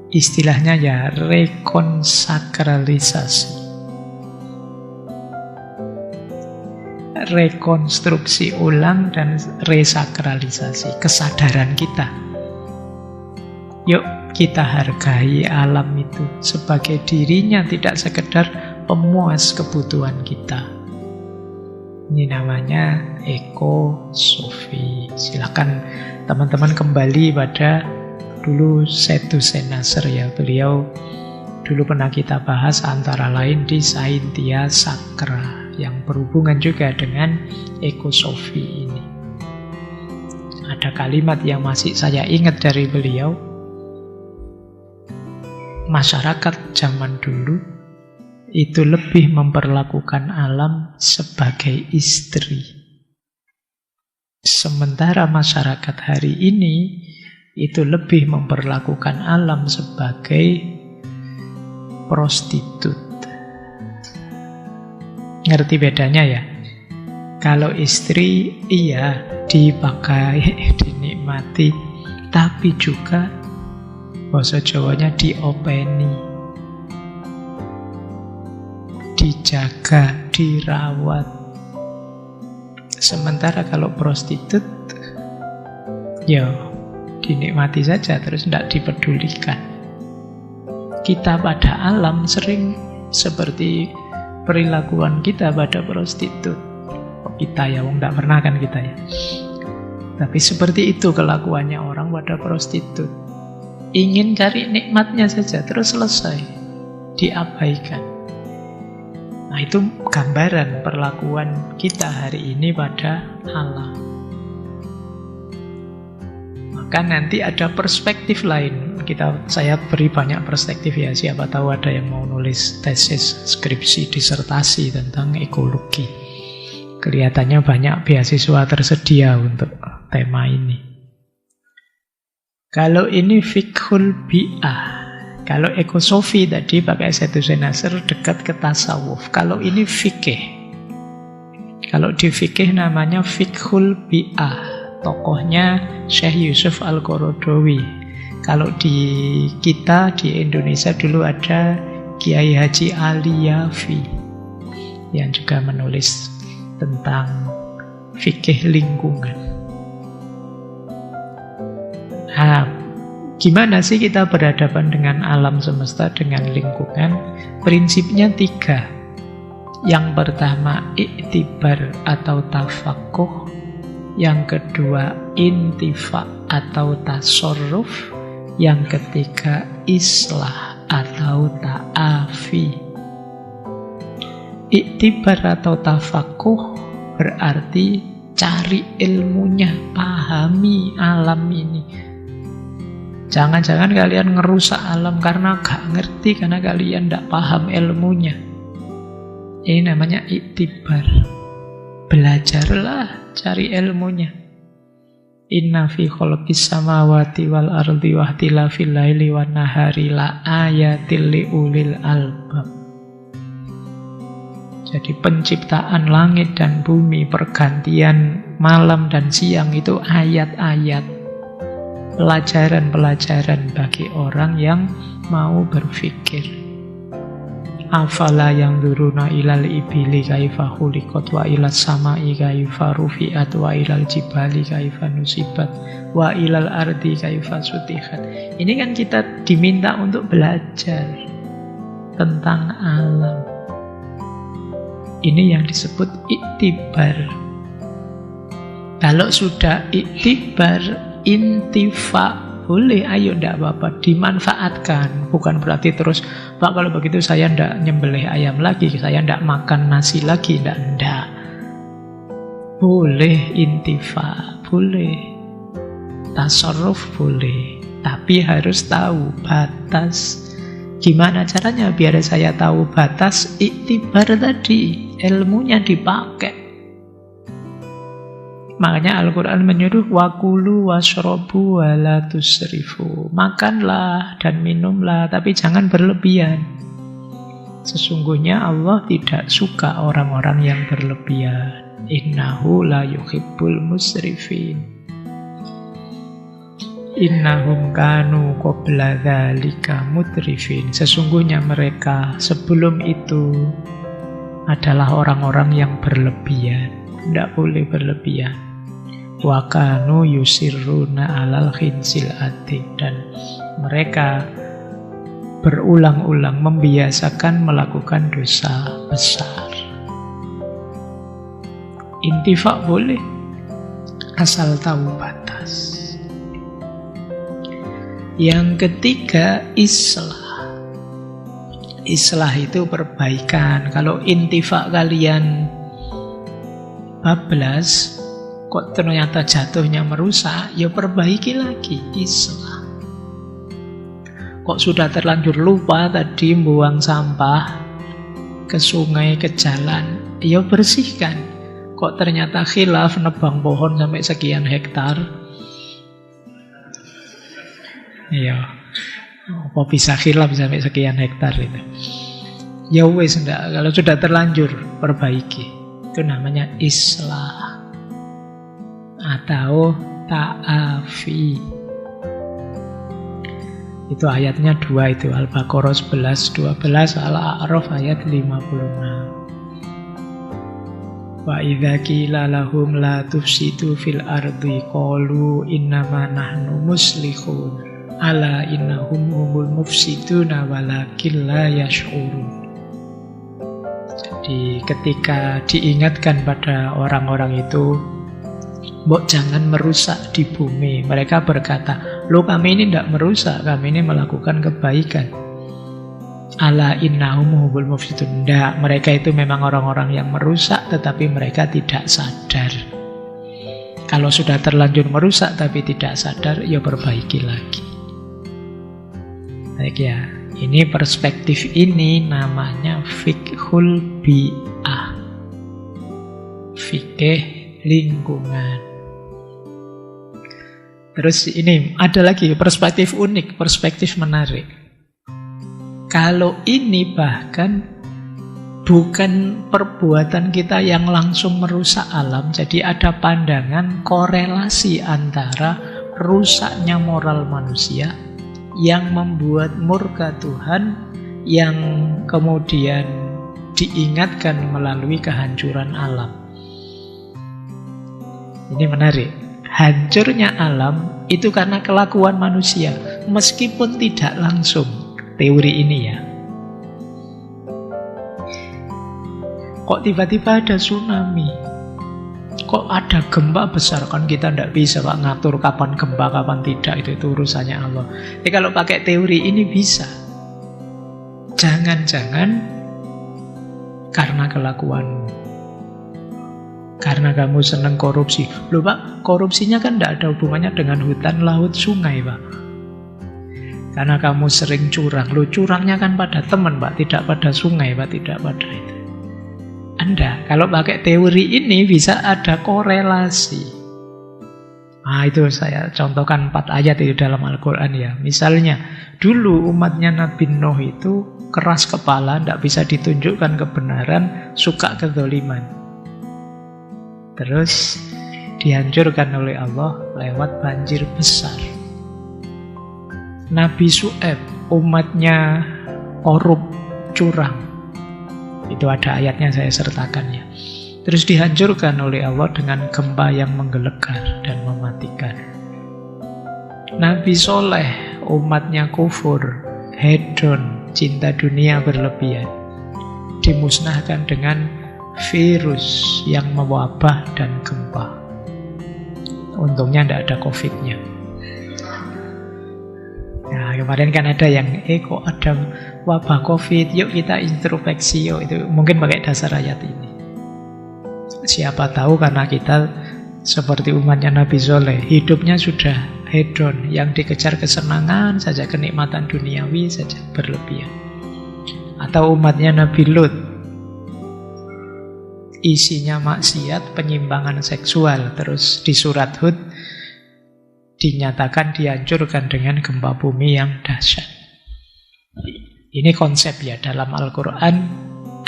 istilahnya ya rekonsakralisasi. Rekonstruksi ulang dan resakralisasi kesadaran kita. Yuk kita hargai alam itu sebagai dirinya, tidak sekedar pemuas kebutuhan kita. Ini namanya ekosofi. Silakan teman-teman kembali pada dulu Syed Hussein Nasr ya. Beliau dulu pernah kita bahas antara lain di Saintia Sakra yang berhubungan juga dengan ekosofi ini. Ada kalimat yang masih saya ingat dari beliau. Masyarakat zaman dulu itu lebih memperlakukan alam sebagai istri. Sementara masyarakat hari ini itu lebih memperlakukan alam sebagai prostitut. Ngerti bedanya ya? Kalau istri iya dipakai, dinikmati, tapi juga bahasa Jawanya diopeni, dijaga, dirawat. Sementara kalau prostitut, ya dinikmati saja, terus tidak dipedulikan. Kita pada alam sering seperti perilakuan kita pada prostitut. Kita ya, tidak pernah kan kita ya. Tapi seperti itu kelakuannya orang pada prostitut. Ingin cari nikmatnya saja, terus selesai, diabaikan. Nah itu gambaran perlakuan kita hari ini pada alam. Maka nanti ada perspektif lain. Saya beri banyak perspektif ya. Siapa tahu ada yang mau nulis tesis, skripsi, disertasi tentang ekologi. Kelihatannya banyak beasiswa tersedia untuk tema ini. Kalau ini fiqhul bi'ah. Kalau ekosofi tadi pakai Syed Hussein Nasr dekat ke tasawuf. Kalau ini fikih. Kalau di fikih namanya fiqhul bi'ah. Tokohnya Syekh Yusuf Al-Qaradawi. Kalau di kita di Indonesia dulu ada Kiai Haji Ali Yafi yang juga menulis tentang fikih lingkungan. Gimana sih kita berhadapan dengan alam semesta, dengan lingkungan? Prinsipnya 3. Yang pertama, iktibar atau tafakuh. Yang kedua, intifa atau tasorruf. Yang ketiga, islah atau ta'afi. Iktibar atau tafakuh berarti cari ilmunya, pahami alam ini. Jangan-jangan kalian ngerusak alam karena gak ngerti, karena kalian gak paham ilmunya. Ini namanya iktibar. Belajarlah, cari ilmunya. Inna fi khalqis samawati wal ardi wa ikhtilafil laili wan nahari la ayatil liulil albab. Jadi penciptaan langit dan bumi, pergantian malam dan siang itu ayat-ayat, pelajaran-pelajaran bagi orang yang mau berpikir. Afala yang duruna ilal ibili kaifa khuliqat wa ilas samai kaifa rufi'at wa ilal jibali kaifa nusibat wa ilal ardi kaifa sutihat. Ini kan kita diminta untuk belajar tentang alam. Ini yang disebut iktibar. Kalau sudah iktibar, intifa, boleh, ayo, ndak apa-apa, dimanfaatkan. Bukan berarti terus, Pak, kalau begitu saya ndak nyembelih ayam lagi, saya ndak makan nasi lagi, ndak. Boleh intifa, boleh tasarruf, boleh, tapi harus tahu batas. Gimana caranya biar saya tahu batas? Iktibar tadi, ilmunya dipakai. Makanya Al-Quran menyuruh wakulu washrobu wala tusrifu. Makanlah dan minumlah, tapi jangan berlebihan. Sesungguhnya Allah tidak suka orang-orang yang berlebihan. Innahu la yuhibbul musrifin. Innahum kanu qabla dzalika mutrifin. Sesungguhnya mereka sebelum itu adalah orang-orang yang berlebihan. Tidak boleh berlebihan. Wa kanu yusirruna alal khinsil atim. Dan mereka berulang-ulang membiasakan melakukan dosa besar. Intifak boleh, asal tahu batas. Yang ketiga, islah. Islah itu perbaikan. Kalau intifak kalian bablas, kok ternyata jatuhnya merusak, ya perbaiki lagi, islah. Kok sudah terlanjur lupa tadi buang sampah ke sungai, ke jalan, ya bersihkan. Kok ternyata khilaf nebang pohon sampai sekian hektar, ya apa bisa khilaf sampai sekian hektar itu, ya wes, enggak. Kalau sudah terlanjur, perbaiki. Itu namanya islah atau ta'afi. Itu ayatnya 2 itu, Al-Baqarah 11, 12, Al-A'raf ayat 56. Wa idza qila lahum la tufsidu fil ardi qalu innama nahnu muslihun ala innahum humul mufsiduna walakin la yash'urun. Jadi ketika diingatkan pada orang-orang itu, mbok jangan merusak di bumi, mereka berkata, loh, kami ini tidak merusak, kami ini melakukan kebaikan. Ala innahum humul mufsidun. Tidak, mereka itu memang orang-orang yang merusak, tetapi mereka tidak sadar. Kalau sudah terlanjur merusak tapi tidak sadar, ya perbaiki lagi. Baik ya, ini perspektif ini namanya fiqhul bi'ah, fikih lingkungan. Terus ini ada lagi perspektif unik, perspektif menarik. Kalau ini bahkan bukan perbuatan kita yang langsung merusak alam, jadi ada pandangan korelasi antara rusaknya moral manusia yang membuat murka Tuhan, yang kemudian diingatkan melalui kehancuran alam. Ini menarik. Hancurnya alam itu karena kelakuan manusia. meskipun tidak langsung teori ini ya. Kok tiba-tiba ada tsunami? Kok ada gempa besar? Kan kita tidak bisa Pak ngatur kapan gempa, kapan tidak. Itu urusannya Allah. Tapi kalau pakai teori ini bisa. Jangan-jangan karena kelakuanmu. Karena kamu senang korupsi. Loh Pak, korupsinya kan tidak ada hubungannya dengan hutan, laut, sungai Pak. Karena kamu sering curang. Loh curangnya kan pada teman Pak, tidak pada sungai Pak, tidak pada itu. Anda, kalau pakai teori ini bisa ada korelasi. Nah itu saya contohkan 4 ayat itu dalam Al-Quran ya. Misalnya, dulu umatnya Nabi Nuh itu keras kepala, tidak bisa ditunjukkan kebenaran, suka kezaliman. Terus dihancurkan oleh Allah lewat banjir besar. Nabi Syuaib, umatnya korup, curang. Itu ada ayatnya saya sertakan ya. Terus dihancurkan oleh Allah dengan gempa yang menggelegar dan mematikan. Nabi Soleh, umatnya kufur, hedon, cinta dunia berlebihan, dimusnahkan dengan virus yang mewabah dan gempa. Untungnya tidak ada COVID-nya. Nah, kemarin kan ada yang, kok ada wabah COVID, yuk kita introspeksi, yuk. Itu mungkin pakai dasar ayat ini. Siapa tahu karena kita seperti umatnya Nabi Soleh, hidupnya sudah hedon, yang dikejar kesenangan saja, kenikmatan duniawi saja berlebihan. Atau umatnya Nabi Lut, isinya maksiat, penyimpangan seksual. Terus di surat Hud dinyatakan dihancurkan dengan gempa bumi yang dahsyat. Ini konsep ya, dalam Al-Quran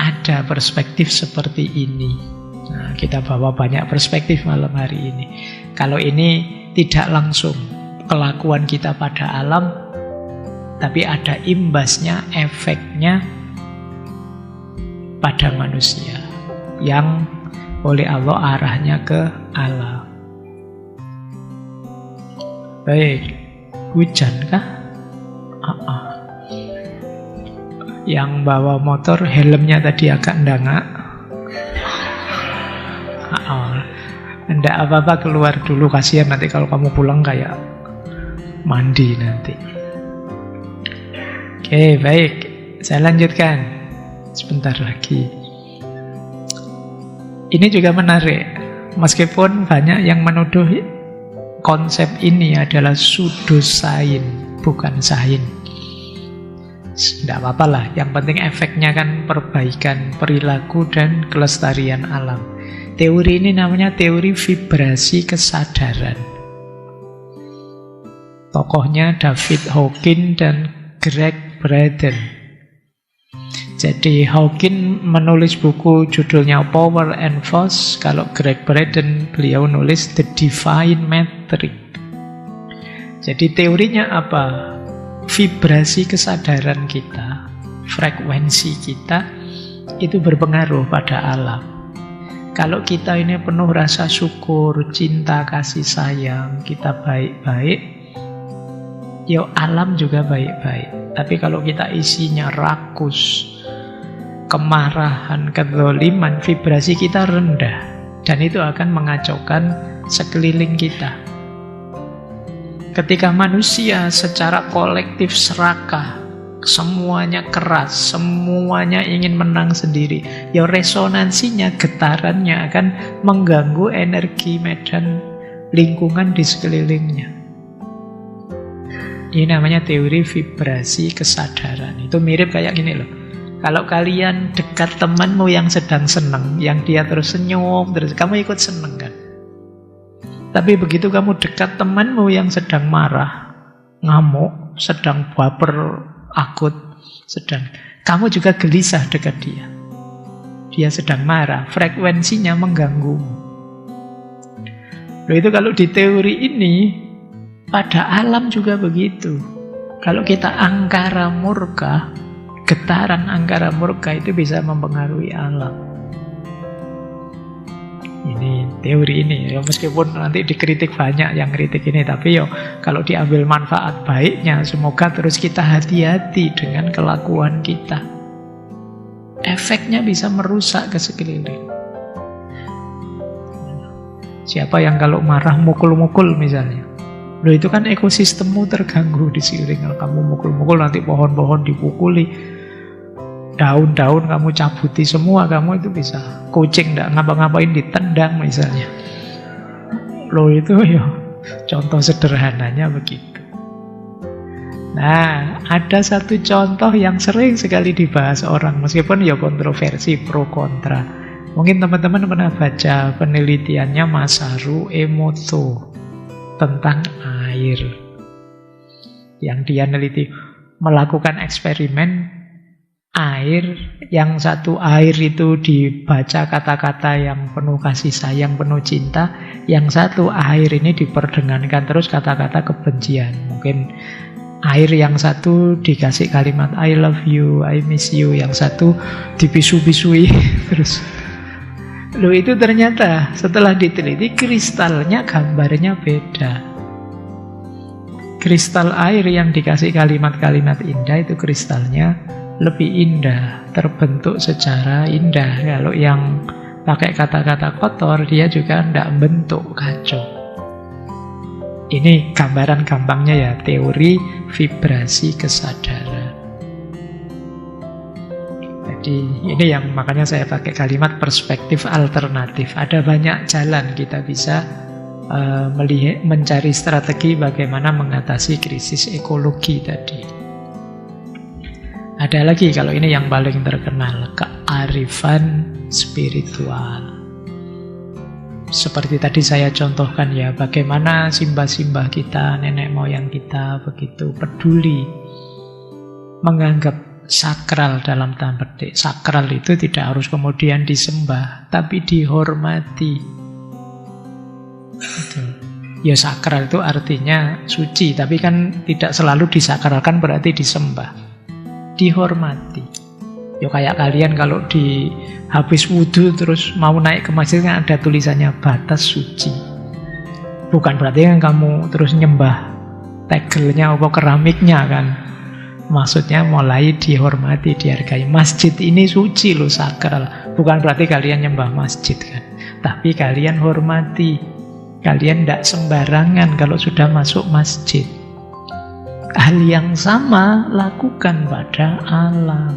ada perspektif seperti ini. Nah, kita bawa banyak perspektif malam hari ini. Kalau ini tidak langsung kelakuan kita pada alam, tapi ada imbasnya, efeknya pada manusia yang oleh Allah arahnya ke alam. Baik, hujan kah? Yang bawa motor helmnya tadi agak ndangak. Ndak apa-apa, keluar dulu, kasihan nanti kalau kamu pulang kayak mandi nanti. Oke, baik. Saya lanjutkan sebentar lagi. Ini juga menarik. Meskipun banyak yang menuduh konsep ini adalah pseudosains, bukan sains. Tidak apa-apa lah, yang penting efeknya kan perbaikan perilaku dan kelestarian alam. Teori ini namanya teori vibrasi kesadaran. Tokohnya David Hawkins dan Greg Braden. Jadi Hawkins menulis buku judulnya Power and Force. Kalau Greg Braden, beliau nulis The Divine Metric. Jadi teorinya apa? Vibrasi kesadaran kita, frekuensi kita, itu berpengaruh pada alam. Kalau kita ini penuh rasa syukur, cinta, kasih sayang, kita baik-baik, ya alam juga baik-baik. Tapi kalau kita isinya rakus, kemarahan, kezaliman, vibrasi kita rendah. Dan itu akan mengacaukan sekeliling kita. Ketika manusia secara kolektif serakah, semuanya keras, semuanya ingin menang sendiri, ya resonansinya, getarannya akan mengganggu energi medan lingkungan di sekelilingnya. Ini namanya teori vibrasi kesadaran. Itu mirip kayak gini loh. Kalau kalian dekat temanmu yang sedang senang, yang dia terus senyum, terus kamu ikut senang kan? Tapi begitu kamu dekat temanmu yang sedang marah, ngamuk, sedang baper, akut, kamu juga gelisah dekat dia. Dia sedang marah, frekuensinya mengganggu. Loh, itu kalau di teori ini, pada alam juga begitu. Kalau kita angkara murka, getaran angkara murka itu bisa mempengaruhi alam. Ini teori ini, ya meskipun nanti dikritik banyak yang kritik ini, tapi yo kalau diambil manfaat baiknya, semoga terus kita hati-hati dengan kelakuan kita. Efeknya bisa merusak ke sekeliling. Siapa yang kalau marah mukul-mukul misalnya, loh itu kan ekosistemmu terganggu di sekeliling. Kalau kamu mukul-mukul nanti pohon-pohon dipukuli, daun-daun kamu cabuti semua, kamu itu bisa. Kucing tidak ngapa-ngapain ditendang misalnya. Loh itu ya contoh sederhananya begitu. Nah, ada satu contoh yang sering sekali dibahas orang, meskipun ya kontroversi pro kontra. Mungkin teman-teman pernah baca penelitiannya Masaru Emoto tentang air. Yang dia neliti, melakukan eksperimen air, yang satu air itu dibaca kata-kata yang penuh kasih sayang, penuh cinta, yang satu air ini diperdengankan terus kata-kata kebencian. Mungkin air yang satu dikasih kalimat I love you, I miss you, yang satu dibisu-bisui terus. Loh itu ternyata setelah diteliti kristalnya gambarnya beda. Kristal air yang dikasih kalimat-kalimat indah itu kristalnya lebih indah, terbentuk secara indah. Kalau yang pakai kata-kata kotor, dia juga tidak bentuk kacau. Ini gambaran gampangnya ya, teori vibrasi kesadaran. Jadi ini yang makanya saya pakai kalimat perspektif alternatif. Ada banyak jalan kita bisa melihat, mencari strategi bagaimana mengatasi krisis ekologi tadi. Ada lagi, kalau ini yang paling terkenal, kearifan spiritual. Seperti tadi saya contohkan ya, bagaimana simbah-simbah kita, nenek moyang kita begitu peduli, menganggap sakral dalam tanda petik. Sakral itu tidak harus kemudian disembah, tapi dihormati. Itu. Ya sakral itu artinya suci, tapi kan tidak selalu disakralkan berarti disembah. Dihormati. Ya kayak kalian kalau di habis wudhu terus mau naik ke masjid kan ada tulisannya batas suci. Bukan berarti kan kamu terus nyembah tegelnya atau keramiknya kan. Maksudnya mulai dihormati, dihargai. Masjid ini suci loh, sakral. Bukan berarti kalian nyembah masjid kan. Tapi kalian hormati. Kalian tidak sembarangan kalau sudah masuk masjid. Hal yang sama lakukan pada alam.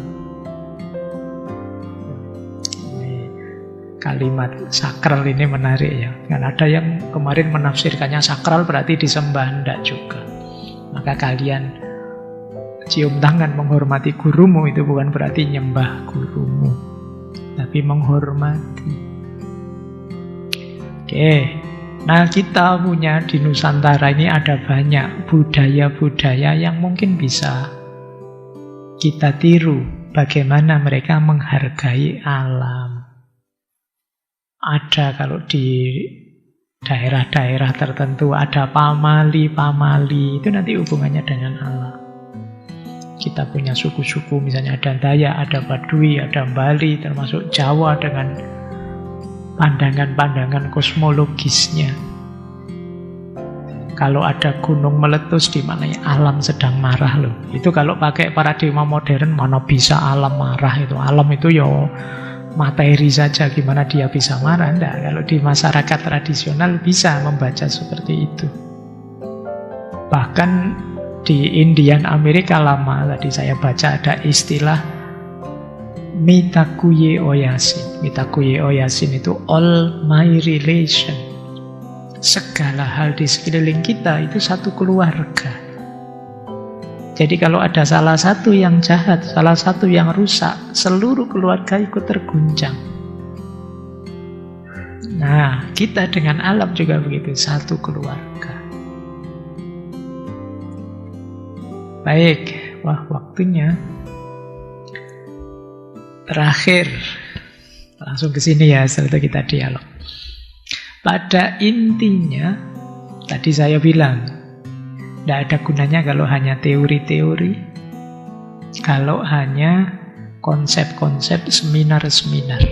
Kalimat sakral ini menarik ya. Kan ada yang kemarin menafsirkannya sakral berarti disembah, tidak juga. Maka kalian cium tangan menghormati gurumu itu bukan berarti nyembah gurumu, tapi menghormati. Oke, nah kita punya di Nusantara ini ada banyak budaya-budaya yang mungkin bisa kita tiru bagaimana mereka menghargai alam. Ada kalau di daerah-daerah tertentu ada pamali-pamali, itu nanti hubungannya dengan alam. Kita punya suku-suku, misalnya ada Dayak, ada Baduy, ada Bali, termasuk Jawa dengan pandangan-pandangan kosmologisnya. Kalau ada gunung meletus di mana alam sedang marah loh. Itu kalau pakai paradigma modern mana bisa alam marah itu. Alam itu ya materi saja, gimana dia bisa marah? Enggak. Kalau di masyarakat tradisional bisa membaca seperti itu. Bahkan di Indian Amerika lama, tadi saya baca ada istilah Mitakuye Oyasin. Mitakuye Oyasin itu all my relation. Segala hal di sekeliling kita itu satu keluarga. Jadi kalau ada salah satu yang jahat, salah satu yang rusak, seluruh keluarga ikut terguncang. Nah, kita dengan alam juga begitu, satu keluarga. Baik, wah waktunya. Terakhir, langsung ke sini ya, setelah kita dialog. Pada intinya, tadi saya bilang, tidak ada gunanya kalau hanya teori-teori, kalau hanya konsep-konsep seminar-seminar.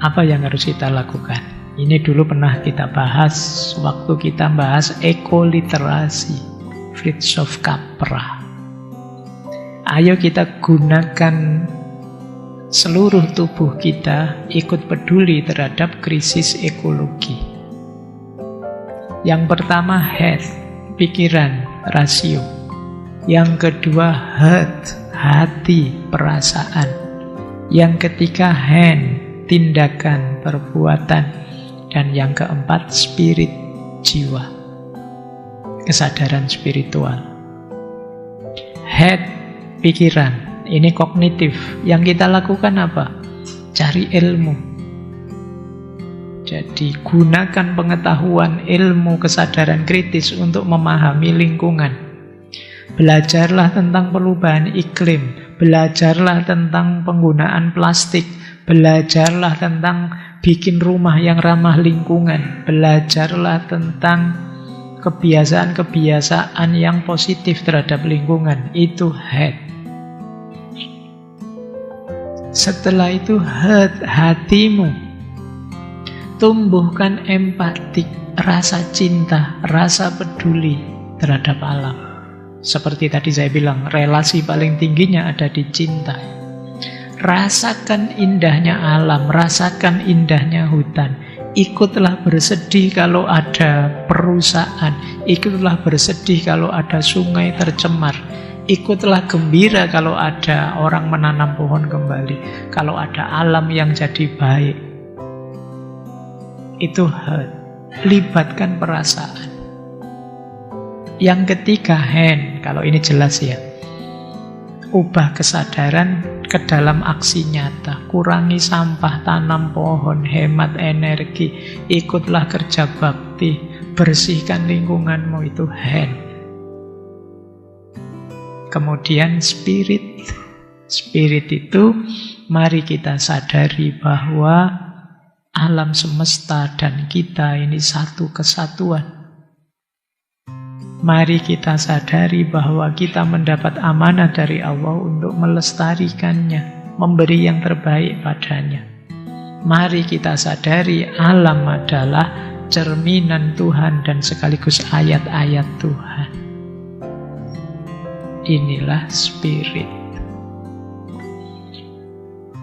Apa yang harus kita lakukan? Ini dulu pernah kita bahas waktu kita bahas ekoliterasi, Fritjof Capra. Ayo kita gunakan seluruh tubuh kita ikut peduli terhadap krisis ekologi. Yang pertama head, pikiran, rasio. Yang kedua heart, hati, perasaan. Yang ketiga hand, tindakan, perbuatan. Dan yang keempat spirit, jiwa, kesadaran spiritual. Head, pikiran, ini kognitif. Yang kita lakukan apa? Cari ilmu. Jadi gunakan pengetahuan, ilmu, kesadaran kritis untuk memahami lingkungan. Belajarlah tentang perubahan iklim, belajarlah tentang penggunaan plastik, belajarlah tentang bikin rumah yang ramah lingkungan, belajarlah tentang kebiasaan-kebiasaan yang positif terhadap lingkungan. Itu head. Setelah itu heart, hatimu. Tumbuhkan empatik, rasa cinta, rasa peduli terhadap alam. Seperti tadi saya bilang, relasi paling tingginya ada di cinta. Rasakan indahnya alam, rasakan indahnya hutan. Ikutlah bersedih kalau ada perusahaan, ikutlah bersedih kalau ada sungai tercemar, ikutlah gembira kalau ada orang menanam pohon kembali, kalau ada alam yang jadi baik. Itu heart. Libatkan perasaan. Yang ketiga hand, kalau ini jelas ya. Ubah kesadaran ke dalam aksi nyata. Kurangi sampah, tanam pohon, hemat energi, ikutlah kerja bakti, bersihkan lingkunganmu. Itu hand. Kemudian spirit. Spirit itu mari kita sadari bahwa alam semesta dan kita ini satu kesatuan. Mari kita sadari bahwa kita mendapat amanah dari Allah untuk melestarikannya, memberi yang terbaik padanya. Mari kita sadari alam adalah cerminan Tuhan dan sekaligus ayat-ayat Tuhan. Inilah spirit.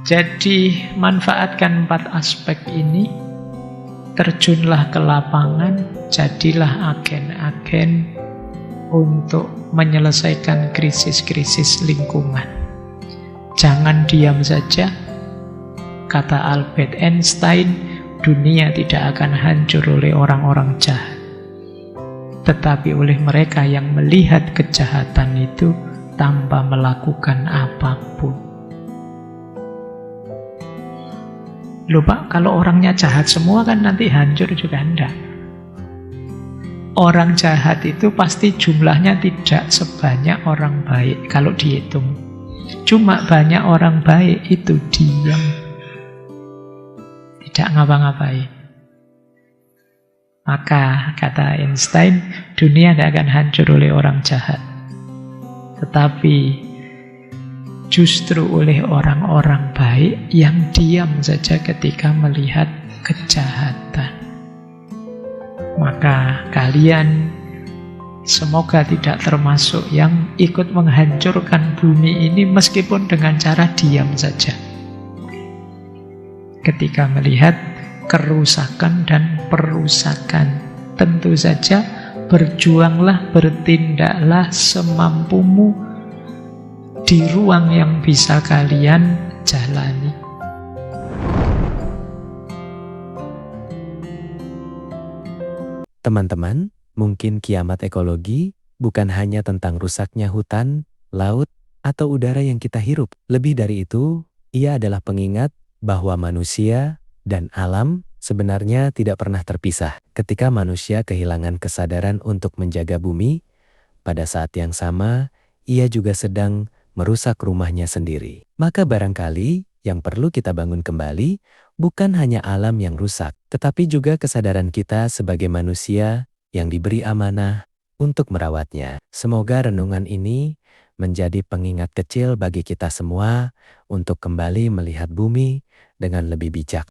Jadi manfaatkan 4 aspek ini, terjunlah ke lapangan, jadilah agen-agen untuk menyelesaikan krisis-krisis lingkungan. Jangan diam saja. Kata Albert Einstein, dunia tidak akan hancur oleh orang-orang jahat, tetapi oleh mereka yang melihat kejahatan itu tanpa melakukan apapun. Loh Pak, kalau orangnya jahat semua kan nanti hancur juga enggak. Orang jahat itu pasti jumlahnya tidak sebanyak orang baik kalau dihitung. Cuma banyak orang baik itu diam, tidak ngapa-ngapain. Maka kata Einstein, dunia tidak akan hancur oleh orang jahat, tetapi justru oleh orang-orang baik yang diam saja ketika melihat kejahatan. Maka kalian semoga tidak termasuk yang ikut menghancurkan bumi ini meskipun dengan cara diam saja. Ketika melihat kerusakan dan perusakan, tentu saja berjuanglah, bertindaklah semampumu di ruang yang bisa kalian jalani. Teman-teman, mungkin kiamat ekologi bukan hanya tentang rusaknya hutan, laut, atau udara yang kita hirup. Lebih dari itu, ia adalah pengingat bahwa manusia dan alam sebenarnya tidak pernah terpisah. Ketika manusia kehilangan kesadaran untuk menjaga bumi, pada saat yang sama, ia juga sedang merusak rumahnya sendiri. Maka barangkali yang perlu kita bangun kembali bukan hanya alam yang rusak, tetapi juga kesadaran kita sebagai manusia yang diberi amanah untuk merawatnya. Semoga renungan ini menjadi pengingat kecil bagi kita semua untuk kembali melihat bumi dengan lebih bijak.